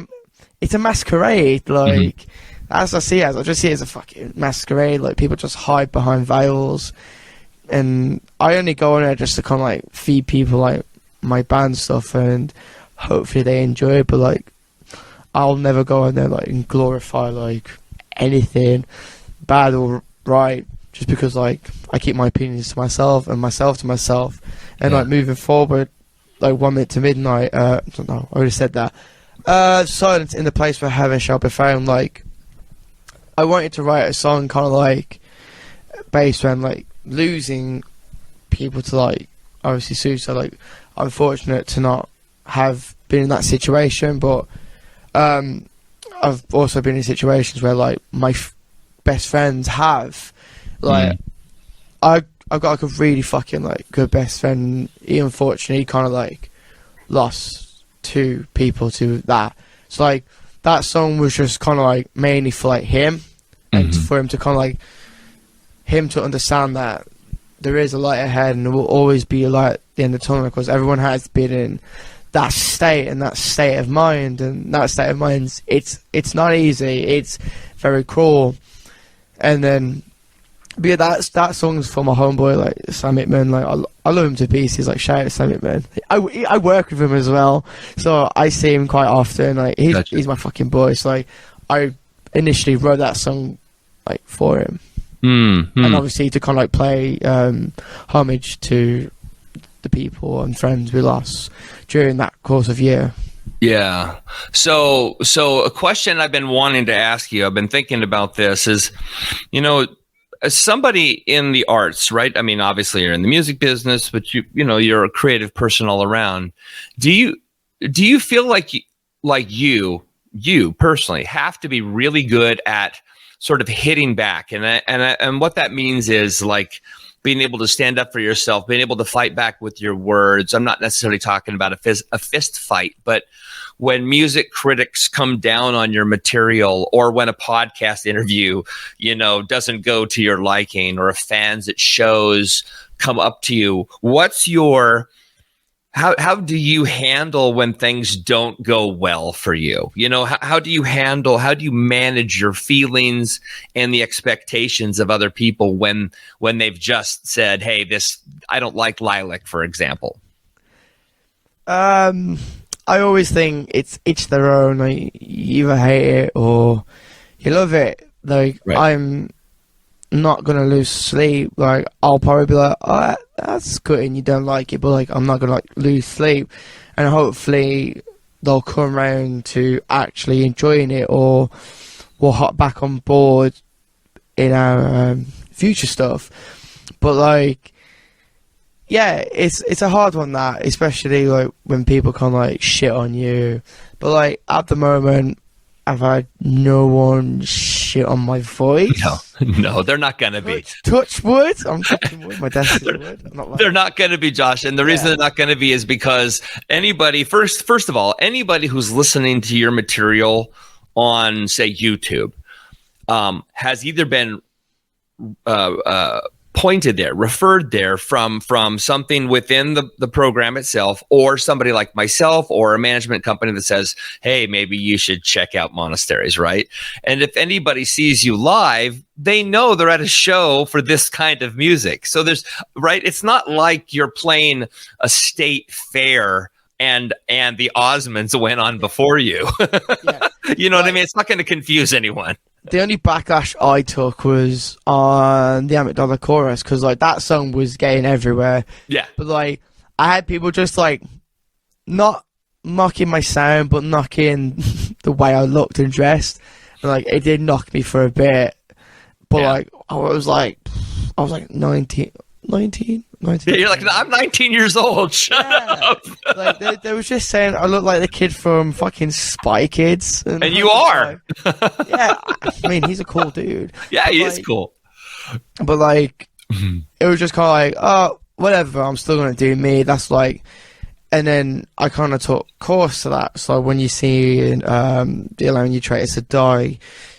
It's a masquerade. Like, as I see it, I just see it as a fucking masquerade. Like, people just hide behind veils, and I only go on there just to kind of like feed people like my band stuff, and hopefully they enjoy it. But like, I'll never go on there like and glorify like anything bad or right, just because like I keep my opinions to myself and myself to myself. And like moving forward, like 1 minute to midnight, I don't know, I already said that. Silence in the place where heaven shall be found. Like, I wanted to write a song kind of like based on like losing people to like obviously suicide. Like, I'm fortunate to not have been in that situation, but I've also been in situations where like my best friends have. Like, I've got like a really fucking like good best friend. He unfortunately kind of like lost 2 people to that. So like that song was just kind of like mainly for like him, and for him to kind of like him to understand that there is a light ahead, and there will always be a light at the end of the tunnel, because everyone has been in that state and that state of mind, and that state of mind, it's not easy, it's very cruel. And then, but yeah, that song's for my homeboy, like Sam Hitman. Like, I love him to pieces. Like, shout out to Sam Hitman. I work with him as well, so I see him quite often. Like, he's my fucking boy. So like, I initially wrote that song like for him, and obviously to kind of like play homage to the people and friends we lost during that course of year. Yeah. So a question I've been wanting to ask you, I've been thinking about this, is, you know, as somebody in the arts, right? I mean, obviously you're in the music business, but you're a creative person all around. Do you feel like you personally have to be really good at sort of hitting back, and what that means is like being able to stand up for yourself, being able to fight back with your words. I'm not necessarily talking about a fist fight, but when music critics come down on your material, or when a podcast interview, doesn't go to your liking, or if fans at shows come up to you, what's your how do you handle when things don't go well for you? You know, how do you manage your feelings and the expectations of other people when they've just said, hey, I don't like Lilac, for example? I always think it's each their own. Like, you either hate it or you love it. Like, right. I'm not gonna lose sleep. Like, I'll probably be like, oh, that's good, and you don't like it, but like, I'm not gonna like lose sleep, and hopefully they'll come around to actually enjoying it, or we'll hop back on board in our future stuff. But like, yeah, it's a hard one, that, especially like when people can like shit on you. But like, at the moment, I've had no one shit on my voice. No, they're not going to be. Touch wood. I'm touching wood. My desk is wood. I'm not they're not going to be, Josh. And the reason they're not going to be is because anybody, first of all, anybody who's listening to your material on, say, YouTube, has either been pointed there, referred there from something within the program itself, or somebody like myself or a management company that says, hey, maybe you should check out Monasteries, right? And if anybody sees you live, they know they're at a show for this kind of music. So it's not like you're playing a state fair and the Osmonds went on before you. Yeah. You know what I mean? It's not going to confuse anyone. The only backlash I took was on the $8 chorus, because like that song was getting everywhere. Yeah. But like, I had people just like not mocking my sound, but knocking the way I looked and dressed. And like, it did knock me for a bit. But like, I was like 19. Yeah, you're like, I'm 19 years old. Shut up. Like, they was just saying I look like the kid from fucking Spy Kids. And you are. Like, yeah, I mean, he's a cool dude. Yeah, he is cool. But like, it was just kind of like, oh, whatever, I'm still going to do me. That's like, and then I kind of took course to that. So when you see the Allowing You Traitors to Die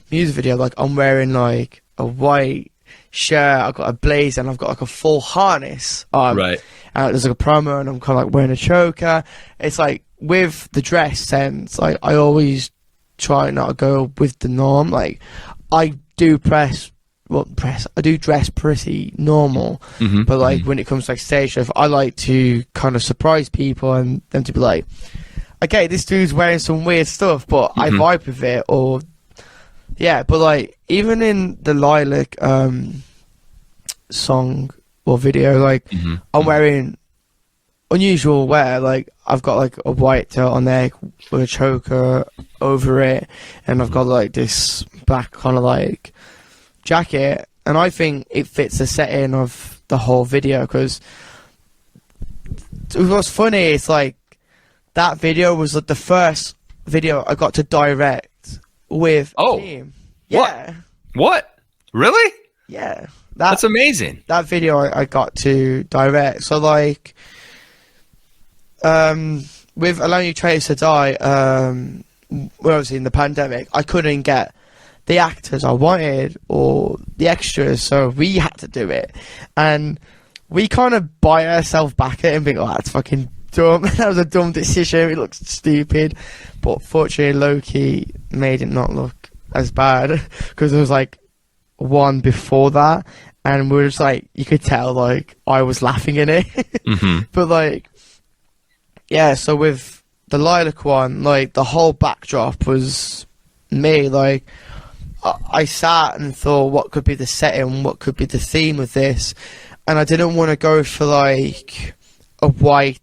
music video, like, I'm wearing like a white shirt, I've got a blazer, and I've got like a full harness on. Right. And there's like a promo, and I'm kind of like wearing a choker. It's like, with the dress sense, like, I always try not to go with the norm. Like, I do dress pretty normal, but like when it comes to like stage stuff, I like to kind of surprise people and them to be like, okay, this dude's wearing some weird stuff, but I vibe with it. Or yeah, but like, even in the Lilac song or video, like, I'm wearing unusual wear. Like, I've got like a white towel on there with a choker over it, and I've got like this black kind of like jacket, and I think it fits the setting of the whole video. Because what's funny, it's like, that video was like the first video I got to direct with a team. Yeah. What? Really? Yeah. That's amazing. That video I got to direct. So like, with Allowing You Traitors to Die, well, obviously in the pandemic, I couldn't get the actors I wanted or the extras, so we had to do it. And we kind of bite ourselves back at it and think, oh, that's fucking dumb. That was a dumb decision. It looks stupid. But fortunately, Loki made it not look as bad, because there was like one before that, and we were just like, you could tell like I was laughing in it. But like, yeah, so with the Lilac one, like, the whole backdrop was me. Like, I sat and thought, what could be the setting, what could be the theme of this, and I didn't want to go for like a white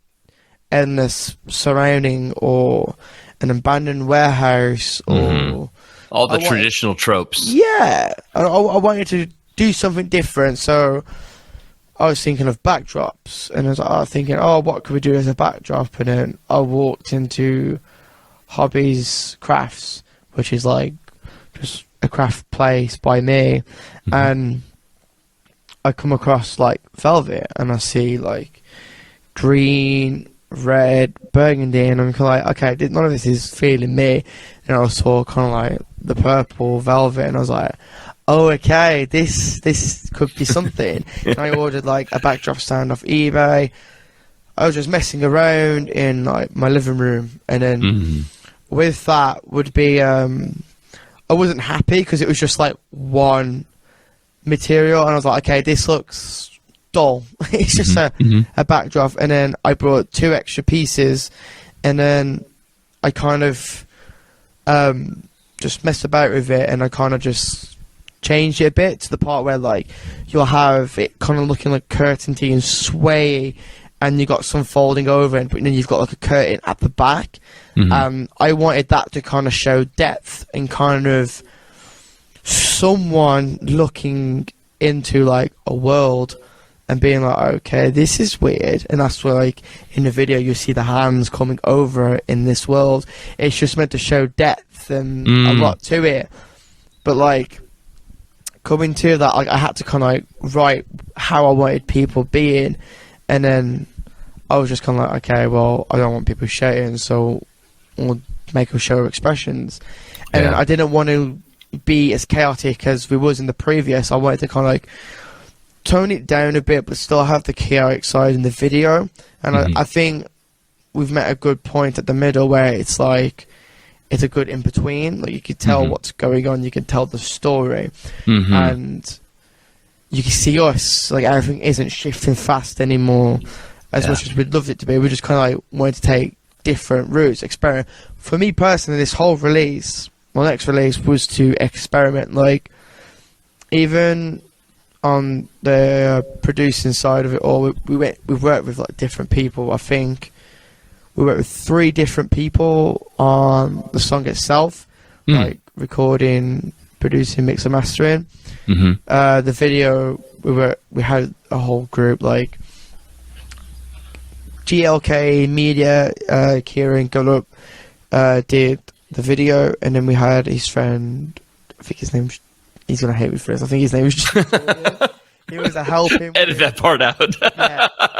endless surrounding or an abandoned warehouse or all the traditional tropes. Yeah, I wanted to do something different, so I was thinking of backdrops, and I was thinking, oh, what could we do as a backdrop? And then I walked into Hobbies Crafts, which is like just a craft place by me, and I come across like velvet, and I see like green, red, burgundy, and I'm kind of like, okay, none of this is feeling me. And I saw kind of like the purple velvet, and I was like, oh, okay, this could be something. And I ordered like a backdrop stand off eBay. I was just messing around in like my living room, and then with that would be I wasn't happy because it was just like one material, and I was like, okay, this looks dull. It's just a backdrop, and then I brought 2 extra pieces, and then I kind of just messed about with it, and I kind of just changed it a bit to the part where like you'll have it kind of looking like curtain-y and sway, and you got some folding over it, but then you've got like a curtain at the back. I wanted that to kind of show depth and kind of someone looking into like a world and being like, okay, this is weird. And that's where, like, in the video you see the hands coming over in this world. It's just meant to show depth and a lot to it. But like coming to that, like, I had to kind of like write how I wanted people being, and then I was just kind of like, okay, well, I don't want people shouting, so we'll make a show of expressions. And then I didn't want to be as chaotic as we was in the previous. I wanted to kind of like tone it down a bit, but still have the chaotic side in the video. And I think we've met a good point at the middle where it's like, it's a good in between. Like, you can tell what's going on, you can tell the story, and you can see us. Like, everything isn't shifting fast anymore as much as we'd loved it to be. We just kind of like wanted to take different routes, experiment. For me personally, this whole release, my next release, was to experiment. Like, even on the producing side of it all, we've worked with like different people. I think we worked with 3 different people on the song itself, like recording, producing, mix and mastering. The video, we had a whole group, like GLK Media, Kieran Gullup did the video, and then we had his friend, I think his name's, he's gonna hate me for this, I think his name was he was a helping. Edit that part out.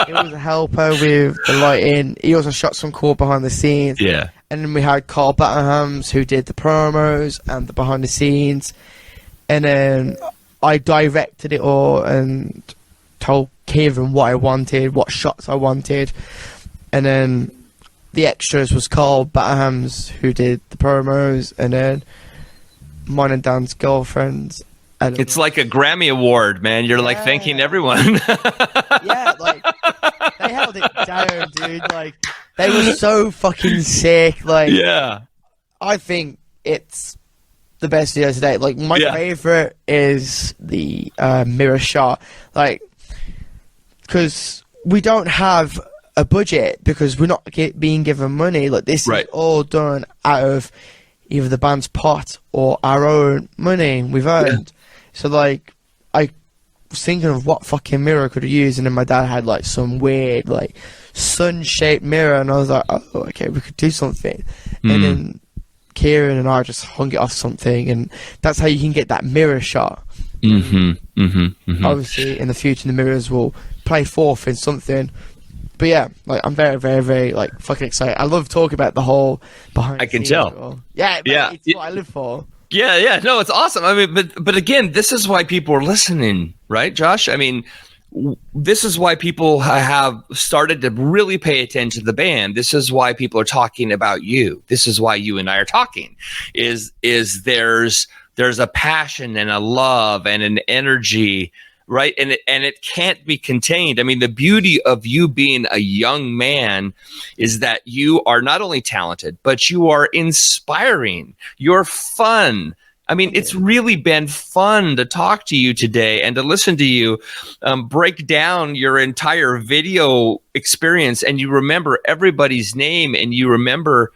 He was a helper with the lighting. He also shot some cool behind the scenes. Yeah. And then we had Carl Batterhams, who did the promos and the behind the scenes. And then I directed it all and told Kieran what I wanted, what shots I wanted. And then the extras was Carl Batterhams, who did the promos, and then mine and Dan's girlfriends. It's like a Grammy Award, man. You're like thanking everyone. Yeah, like, they held it down, dude. Like, they were so fucking sick. Like, I think it's the best video to date. Like, my favorite is the mirror shot. Like, because we don't have a budget, because we're not being given money. Like, this is all done out of either the band's pot or our own money we've earned. So, like, I was thinking of what fucking mirror I could have used, and then my dad had, like, some weird, like, sun-shaped mirror, and I was like, oh, okay, we could do something. And then Kieran and I just hung it off something, and that's how you can get that mirror shot. Obviously, in the future, the mirrors will play forth in something. But yeah, like, I'm very, very, very, like, fucking excited. I love talking about the whole behind the scenes. I can tell. Yeah, it's what I live for. Yeah, no, it's awesome. I mean, but again, this is why people are listening, right, Josh? I mean, this is why people have started to really pay attention to the band. This is why people are talking about you. This is why you and I are talking. Is there's a passion and a love and an energy, right? And it can't be contained. I mean, the beauty of you being a young man is that you are not only talented, but you are inspiring. You're fun. I mean, it's really been fun to talk to you today and to listen to you break down your entire video experience, and you remember everybody's name, and you remember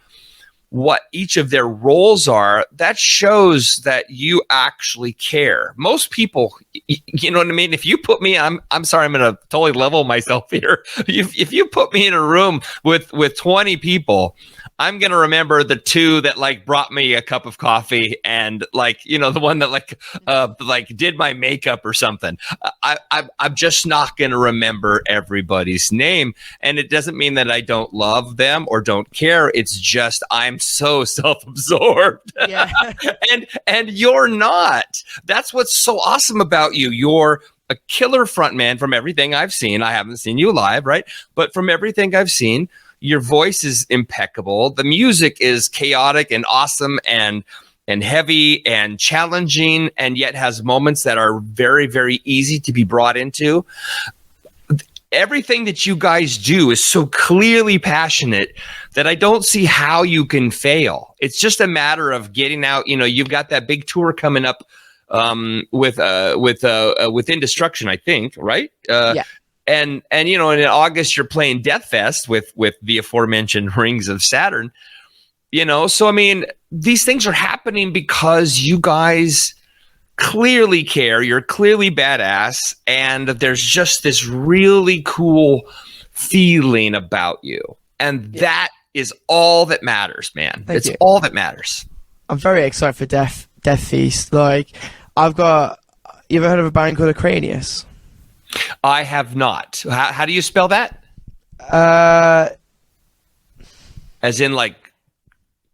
what each of their roles are. That shows that you actually care. Most people, you know what I mean? If you put me, I'm sorry, I'm going to totally level myself here. If you put me in a room with 20 people, I'm going to remember the 2 that like brought me a cup of coffee, and like, you know, the one that like did my makeup or something. I'm just not going to remember everybody's name. And it doesn't mean that I don't love them or don't care. It's just, I'm so self-absorbed. Yeah. and you're not. That's what's so awesome about you. a killer frontman from everything I've seen. I haven't seen you live, right? But from everything I've seen, your voice is impeccable. The music is chaotic and awesome and heavy and challenging, and yet has moments that are very, very easy to be brought into. Everything that you guys do is so clearly passionate that I don't see how you can fail. It's just a matter of getting out. You know, you've got that big tour coming up with Indestruction, I think, right? Yeah. And you know, and in August you're playing Death Fest with the aforementioned Rings of Saturn. You know, so I mean, these things are happening because you guys clearly care. You're clearly badass, and there's just this really cool feeling about you, and that is all that matters, man. It's all that matters. I'm very excited for Death Feast. Like, you ever heard of a band called Acranius? I have not. How do you spell that? As in like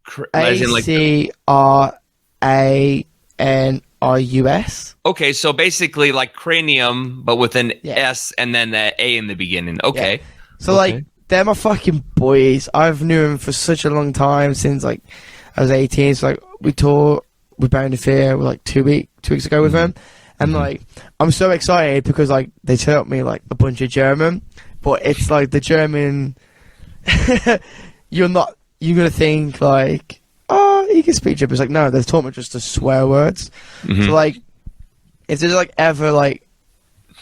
ACRANRUS. Okay, so basically like cranium, but with an S and then an A in the beginning. Okay. Yeah. So like, they're my fucking boys. I've known them for such a long time, since like I was 18. So like, we toured with Bound of Fear like 2 weeks ago with them. And like, I'm so excited because like they taught me like a bunch of German, but it's like the German. You're gonna think like, oh, you can speak German. It's like, no, they've taught me just the swear words. So like, if there's like ever like,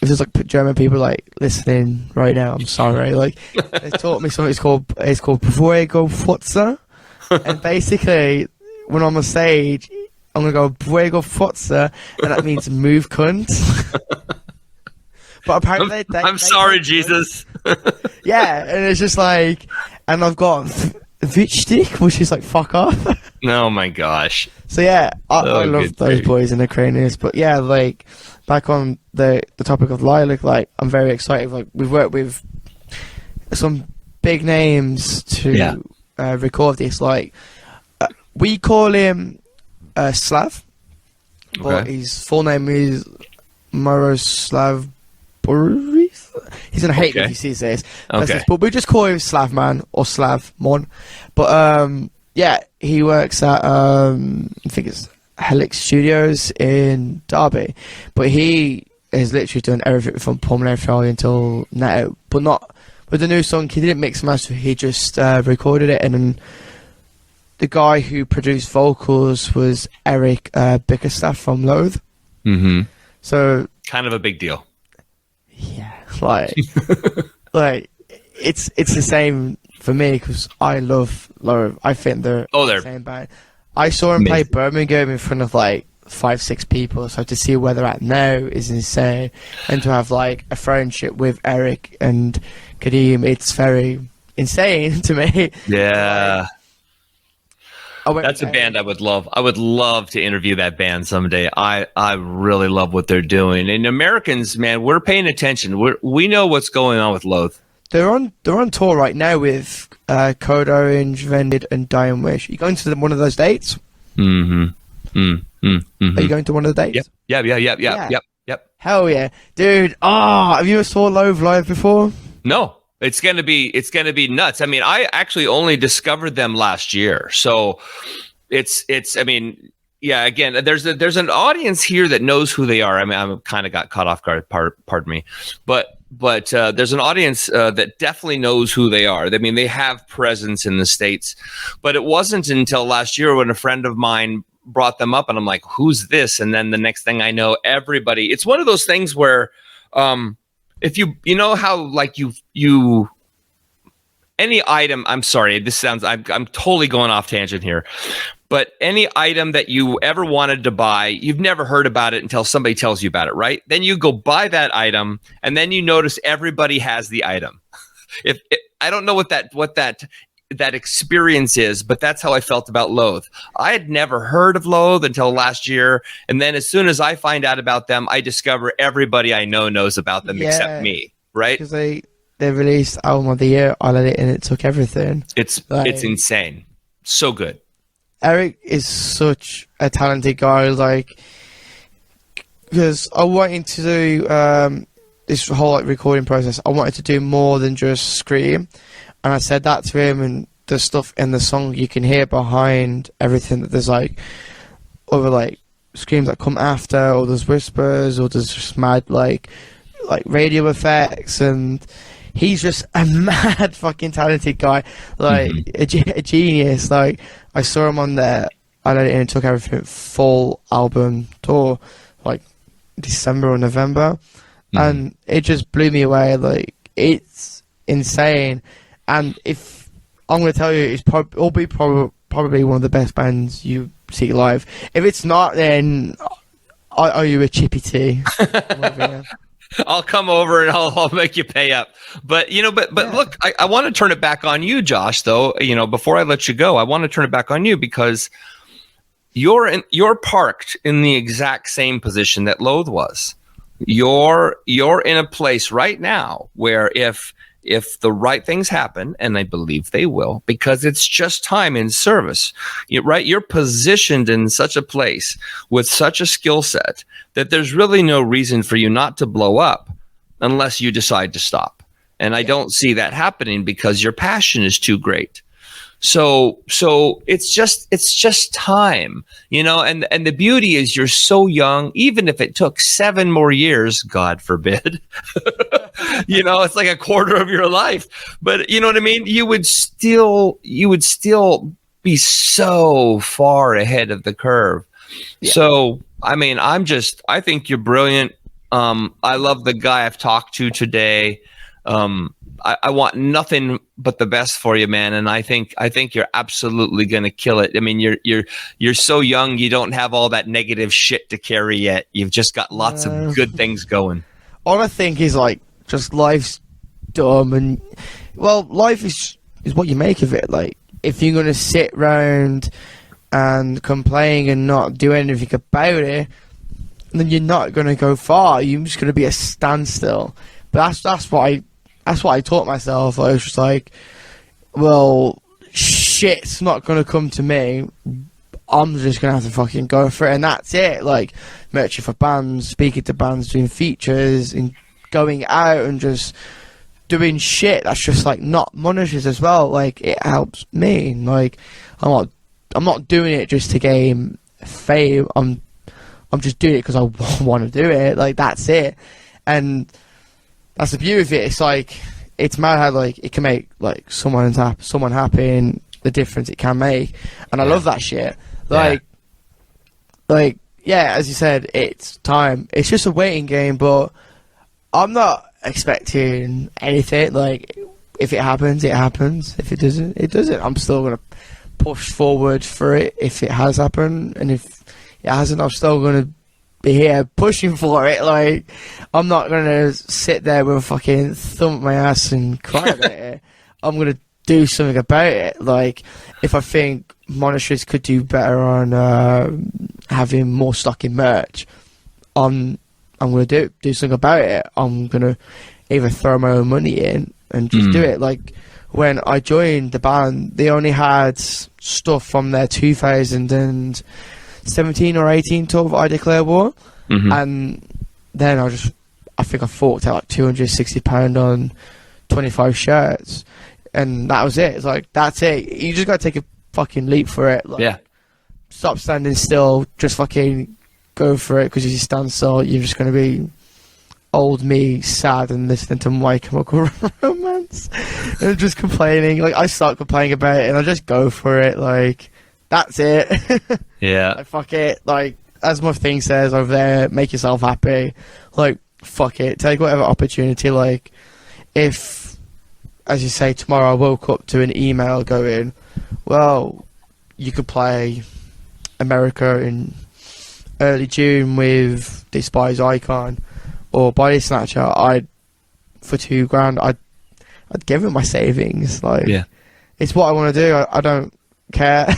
if there's like German people like listening right now, I'm sorry. Like, they taught me something. It's called Fuego Futza, and basically when I'm on stage, I'm gonna go Fuego Futza, and that means move cunt. But apparently, I'm sorry, Jesus. Yeah, and it's just like, and I've got Wichtig, which is like fuck off. Oh my gosh. So yeah, I love those boys in the Cranius. But yeah, like, back on the topic of Lilac, like, I'm very excited. Like, we've worked with some big names to record this. Like, we call him Slav, but his full name is Miroslav Boris. He's gonna hate me if he sees this. But we just call him Slavman or Slavmon. But yeah, he works at I think it's Helix Studios in Derby. But he has literally done everything from Pulmonary Failure until now. But not with the new song. He didn't mix and master. He just recorded it, and then the guy who produced vocals was Eric Bickerstaff from Loathe. So kind of a big deal. Yeah, like, like it's the same for me because I love Loathe. I think they're the same band. I saw him play Birmingham in front of like 5-6 people, so to see where they're at now is insane. And to have like a friendship with Eric and Kadeem, it's very insane to me. Yeah. That's a band I would love. I would love to interview that band someday. I really love what they're doing. And Americans, man, we're paying attention. We know what's going on with Loathe. They're on tour right now with Code Orange, Vended, and Dying Wish. Are you going to one of those dates? Are you going to one of the dates? Yep. Hell yeah, dude! Have you ever saw Loathe live before? No. It's gonna be nuts. I mean, I actually only discovered them last year, so it's. I mean, yeah. Again, there's an audience here that knows who they are. I mean, I kind of got caught off guard. Pardon me, but there's an audience that definitely knows who they are. I mean, they have presence in the States, but it wasn't until last year when a friend of mine brought them up, and I'm like, "Who's this?" And then the next thing I know, everybody. It's one of those things where. If you know how like you any item, I'm sorry, I'm totally going off tangent here, but any item that you ever wanted to buy, you've never heard about it until somebody tells you about it, right? Then you go buy that item, and then you notice everybody has the item. I don't know what that experience is, but that's how I felt about Loathe. I had never heard of Loathe until last year, and then as soon as I find out about them, I discover everybody I know knows about them except me, right? Because they released Album of the Year, I Let It, and it took everything. It's insane. So good. Eric is such a talented guy. Like, because I wanted to do this whole like recording process. I wanted to do more than just scream, and I said that to him. And the stuff in the song you can hear behind everything, that there's like other like screams that come after, or there's whispers, or there's just mad like radio effects, and he's just a mad fucking talented guy, like a genius. Like I saw him on there, and took everything full album tour, like December or November, and it just blew me away. Like it's insane, and if I'm going to tell you, it'll be probably one of the best bands you see live. If it's not, then I owe you a chippy tea. I'll come over and I'll make you pay up. But look, I want to turn it back on you, Josh. Though before I let you go, I want to turn it back on you because you're parked in the exact same position that Loathe was. You're in a place right now where if the right things happen, and I believe they will, because it's just time in service, you're positioned in such a place with such a skill set that there's really no reason for you not to blow up unless you decide to stop. And I don't see that happening because your passion is too great. So it's just time, and the beauty is you're so young. Even if it took 7 more years, God forbid, it's like a quarter of your life, but you know what I mean? You would still be so far ahead of the curve. Yeah. So, I mean, I think you're brilliant. I love the guy I've talked to today. I want nothing but the best for you, man. And I think you're absolutely going to kill it. I mean, you're so young. You don't have all that negative shit to carry yet. You've just got lots of good things going. All I think is like, just life's dumb, and well, life is what you make of it. Like, if you're going to sit around and complain and not do anything about it, then you're not going to go far. You're just going to be a standstill. But that's what I taught myself. I was just like, well, shit's not going to come to me. I'm just going to have to fucking go for it. And that's it. Like, merching for bands, speaking to bands, doing features, and going out and just doing shit. That's just like not monasteries as well. Like, it helps me. Like, I'm not doing it just to gain fame. I'm just doing it because I want to do it. Like, that's it. And that's the beauty of it. It's like, it's mad how like it can make like someone happy, and the difference it can make. And I love that shit. Like, yeah, as you said, it's time. It's just a waiting game, but I'm not expecting anything. Like, if it happens, it happens. If it doesn't, it doesn't. I'm still gonna push forward for it if it has happened, and if it hasn't, I'm still gonna be here pushing for it. Like, I'm not gonna sit there with a fucking thump my ass and cry about it. I'm gonna do something about it. Like, if I think monasteries could do better on having more stock in merch, I'm gonna do something about it. I'm gonna either throw my own money in and just do it. Like, when I joined the band, they only had stuff from their 2017 or 18 tour that I declare war, and then I think I forked out like £260 on 25 shirts, and that was it. It's like, that's it. You just gotta take a fucking leap for it. Like, stop standing still. Just fucking go for it, because if you stand still, you're just gonna be old me, sad, and listening to My Chemical Romance and just complaining. Like, I start complaining about it, and I just go for it. Like, that's it. Yeah. Like, fuck it. Like, as my thing says over there, make yourself happy. Like, fuck it. Take whatever opportunity. Like, if, as you say, tomorrow I woke up to an email going, well, you could play America in early June with Despise Icon or Body Snatcher, for $2,000, I'd give it my savings. Like, it's what I want to do. I don't care.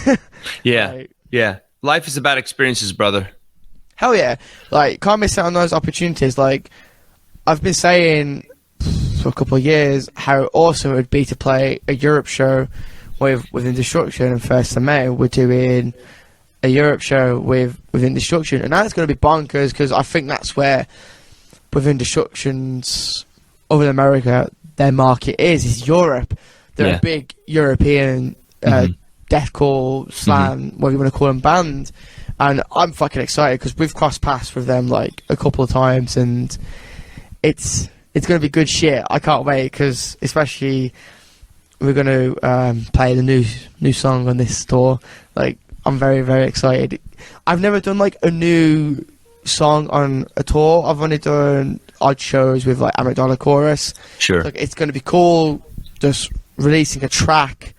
Like, life is about experiences, brother. Hell yeah. Like, can't miss out on those opportunities. Like, I've been saying for a couple of years how awesome it would be to play a Europe show with Indestruction and First of May. We're doing a Europe show with Indestruction, and that's going to be bonkers because I think that's where with Indestruction's over in America their market is Europe. They're a big European deathcore, slam, whatever you want to call them, band, and I'm fucking excited because we've crossed paths with them like a couple of times, and it's going to be good shit. I can't wait because especially we're going to play the new song on this tour. Like, I'm very, very excited. I've never done like a new song on a tour. I've only done odd shows with like Amygdala Chorus. Sure. Like, it's going to be cool just releasing a track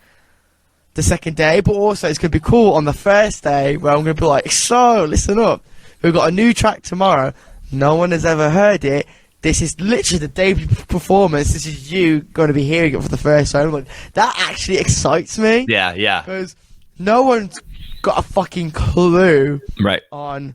the second day, but also it's going to be cool on the first day where I'm going to be like, so listen up, we've got a new track tomorrow. No one has ever heard it. This is literally the debut performance. This is you going to be hearing it for the first time. Like, that actually excites me. Yeah, yeah. Because no one's got a fucking clue on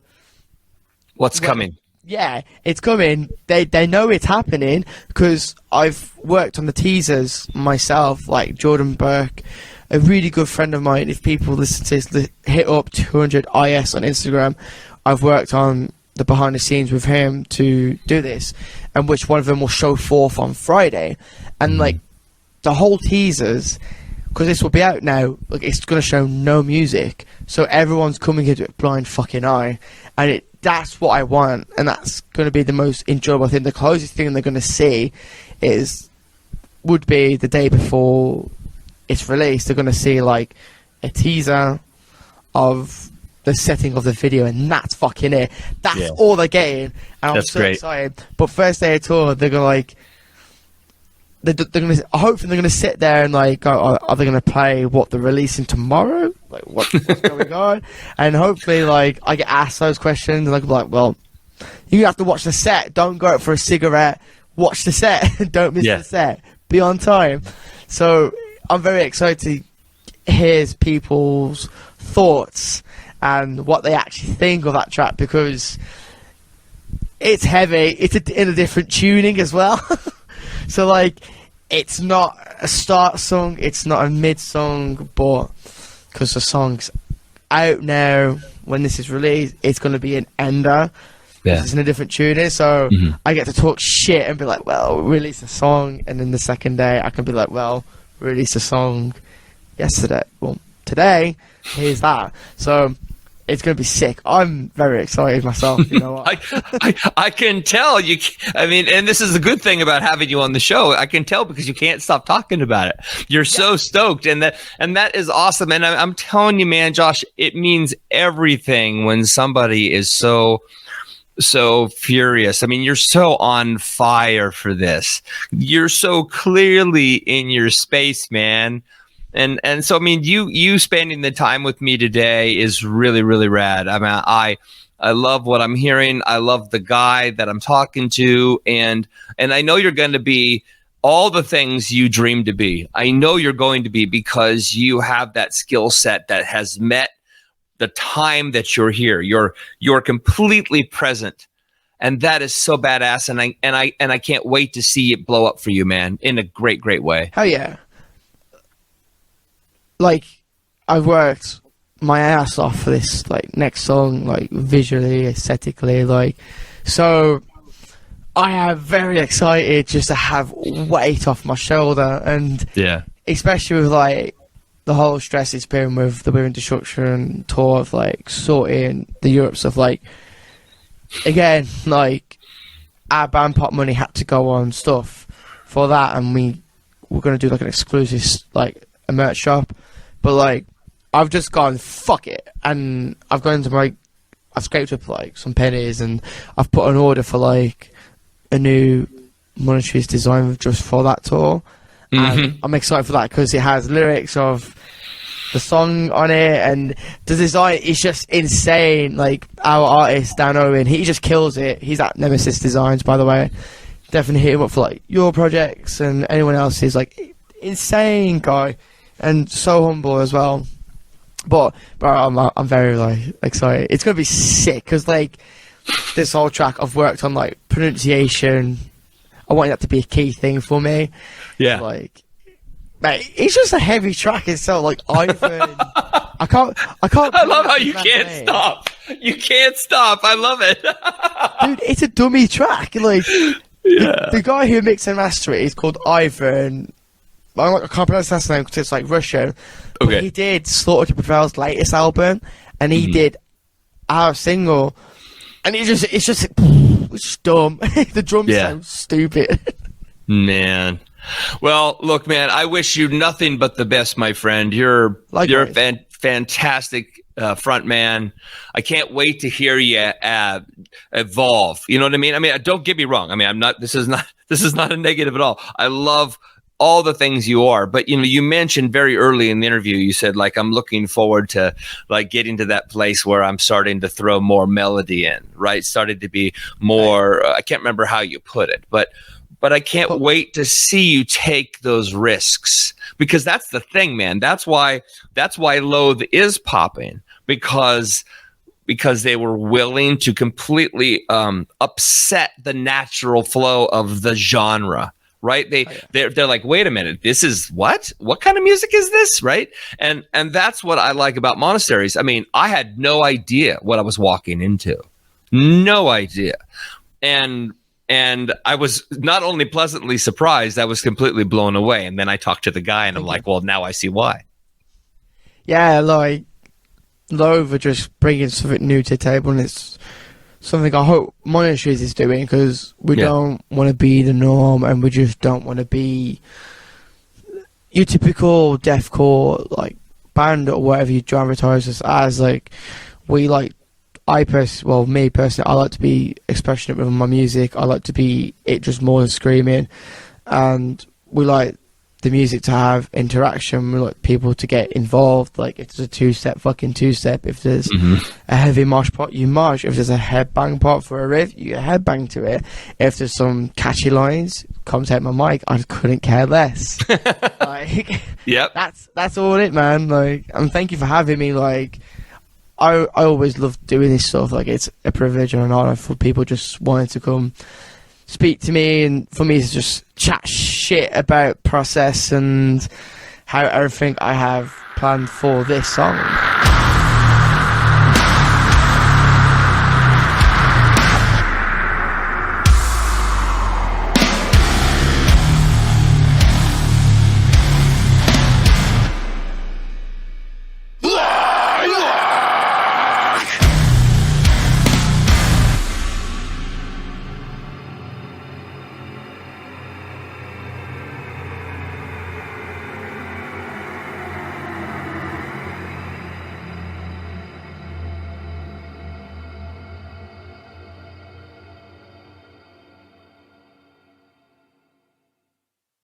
what's coming. Yeah, it's coming. They know it's happening because I've worked on the teasers myself, like Jordan Burke, a really good friend of mine. If people listen to this, hit up 200IS on Instagram. I've worked on the behind the scenes with him to do this, and which one of them will show forth on Friday. And like the whole teasers, because this will be out now, like it's going to show no music, so everyone's coming into it blind fucking eye, and that's what I want, and that's going to be the most enjoyable thing. The closest thing they're going to see would be the day before it's released. They're going to see like a teaser of the setting of the video, and that's fucking it. That's all they're getting, and I'm so excited. But first day of tour, they're gonna like, they're gonna, hopefully they're gonna sit there and like, are they gonna play what they're releasing tomorrow? Like, what's going on? And hopefully, like, I get asked those questions, and I can be like, well, you have to watch the set. Don't go out for a cigarette. Watch the set. Don't miss the set. Be on time. So I'm very excited to hear people's thoughts and what they actually think of that track, because it's heavy. It's in a different tuning as well. So like, it's not a start song, it's not a mid song, but because the song's out now, when this is released, it's going to be an ender. It's in a different tuning, so I get to talk shit and be like, well, release a song, and then the second day I can be like, well, release a song yesterday, well, today, here's that. So it's going to be sick. I'm very excited myself. You know what? I can tell you. I mean, and this is the good thing about having you on the show. I can tell because you can't stop talking about it. You're so stoked, and that is awesome. And I'm telling you, man, Josh, it means everything when somebody is so furious. I mean, you're so on fire for this. You're so clearly in your space, man. And so, I mean, you spending the time with me today is really, really rad. I mean, I love what I'm hearing. I love the guy that I'm talking to. And I know you're going to be all the things you dream to be. I know you're going to be, because you have that skill set that has met the time that you're here. You're completely present. And that is so badass. And I can't wait to see it blow up for you, man, in a great, great way. Hell yeah. Like, I've worked my ass off for this, like, next song, like, visually, aesthetically, like, so I am very excited just to have weight off my shoulder, and especially with, like, the whole stress it's been with the Women Destruction tour of, like, sorting the Europe stuff, like, again, like, our band Pop Money had to go on stuff for that, and we're going to do, like, an exclusive, like, a merch shop. But like, I've just gone fuck it, and I've gone into I've scraped up like some pennies, and I've put an order for like a new Monasteries design just for that tour. And I'm excited for that because it has lyrics of the song on it, and the design is just insane. Like, our artist Dan Owen, he just kills it. He's at Nemesis Designs, by the way. Definitely hit him up for like your projects and anyone else's. Like, insane guy. And so humble as well, but I'm very like excited. It's gonna be sick because like this whole track I've worked on like pronunciation. I want that to be a key thing for me. Yeah, like, mate, it's just a heavy track itself. Like Ivan, I love how you can't stop. You can't stop. I love it. Dude, it's a dummy track. Like, the guy who mixed and mastered it is called Ivan. I can't pronounce his name because it's like Russian. Okay. But he did Slaughter to Prevail's latest album, and he did our single, and it's just dumb. The drums sound stupid. Man. Well, look, man, I wish you nothing but the best, my friend. You're a fantastic front man. I can't wait to hear you evolve. You know what I mean? I mean, don't get me wrong. I mean, this is not a negative at all. I love all the things you are, but you mentioned very early in the interview, you said, like, I'm looking forward to like getting to that place where I'm starting to throw more melody in, right? Started to be more, I can't remember how you put it, but I can't wait to see you take those risks, because that's the thing, man. That's why Loathe is popping, because they were willing to completely upset the natural flow of the genre, right? They're like, wait a minute, this is what kind of music is this, right? And that's what I like about Monasteries. I mean, I had no idea what I was walking into, no idea, and I was not only pleasantly surprised, I was completely blown away. And then I talked to the guy, and I'm like, well, now I see why. Yeah, like, Loathe are just bringing something new to the table, and it's something I hope Monasteries is doing, because we don't want to be the norm, and we just don't want to be your typical deathcore like band or whatever you dramatize us as. Like, we like, me personally, I like to be expressionate with my music. I like to be it just more than screaming, and we like the music to have interaction. We like people to get involved. Like, if there's a two-step, fucking two-step. If there's a heavy mosh part, you mosh. If there's a headbang part for a riff, you headbang to it. If there's some catchy lines, come take my mic. I couldn't care less. Like, yep, that's all it, man. Like, and thank you for having me. Like, I always love doing this stuff. Like, it's a privilege and an honor for people just wanting to come speak to me, and for me to just chat shit about process and how everything I have planned for this song.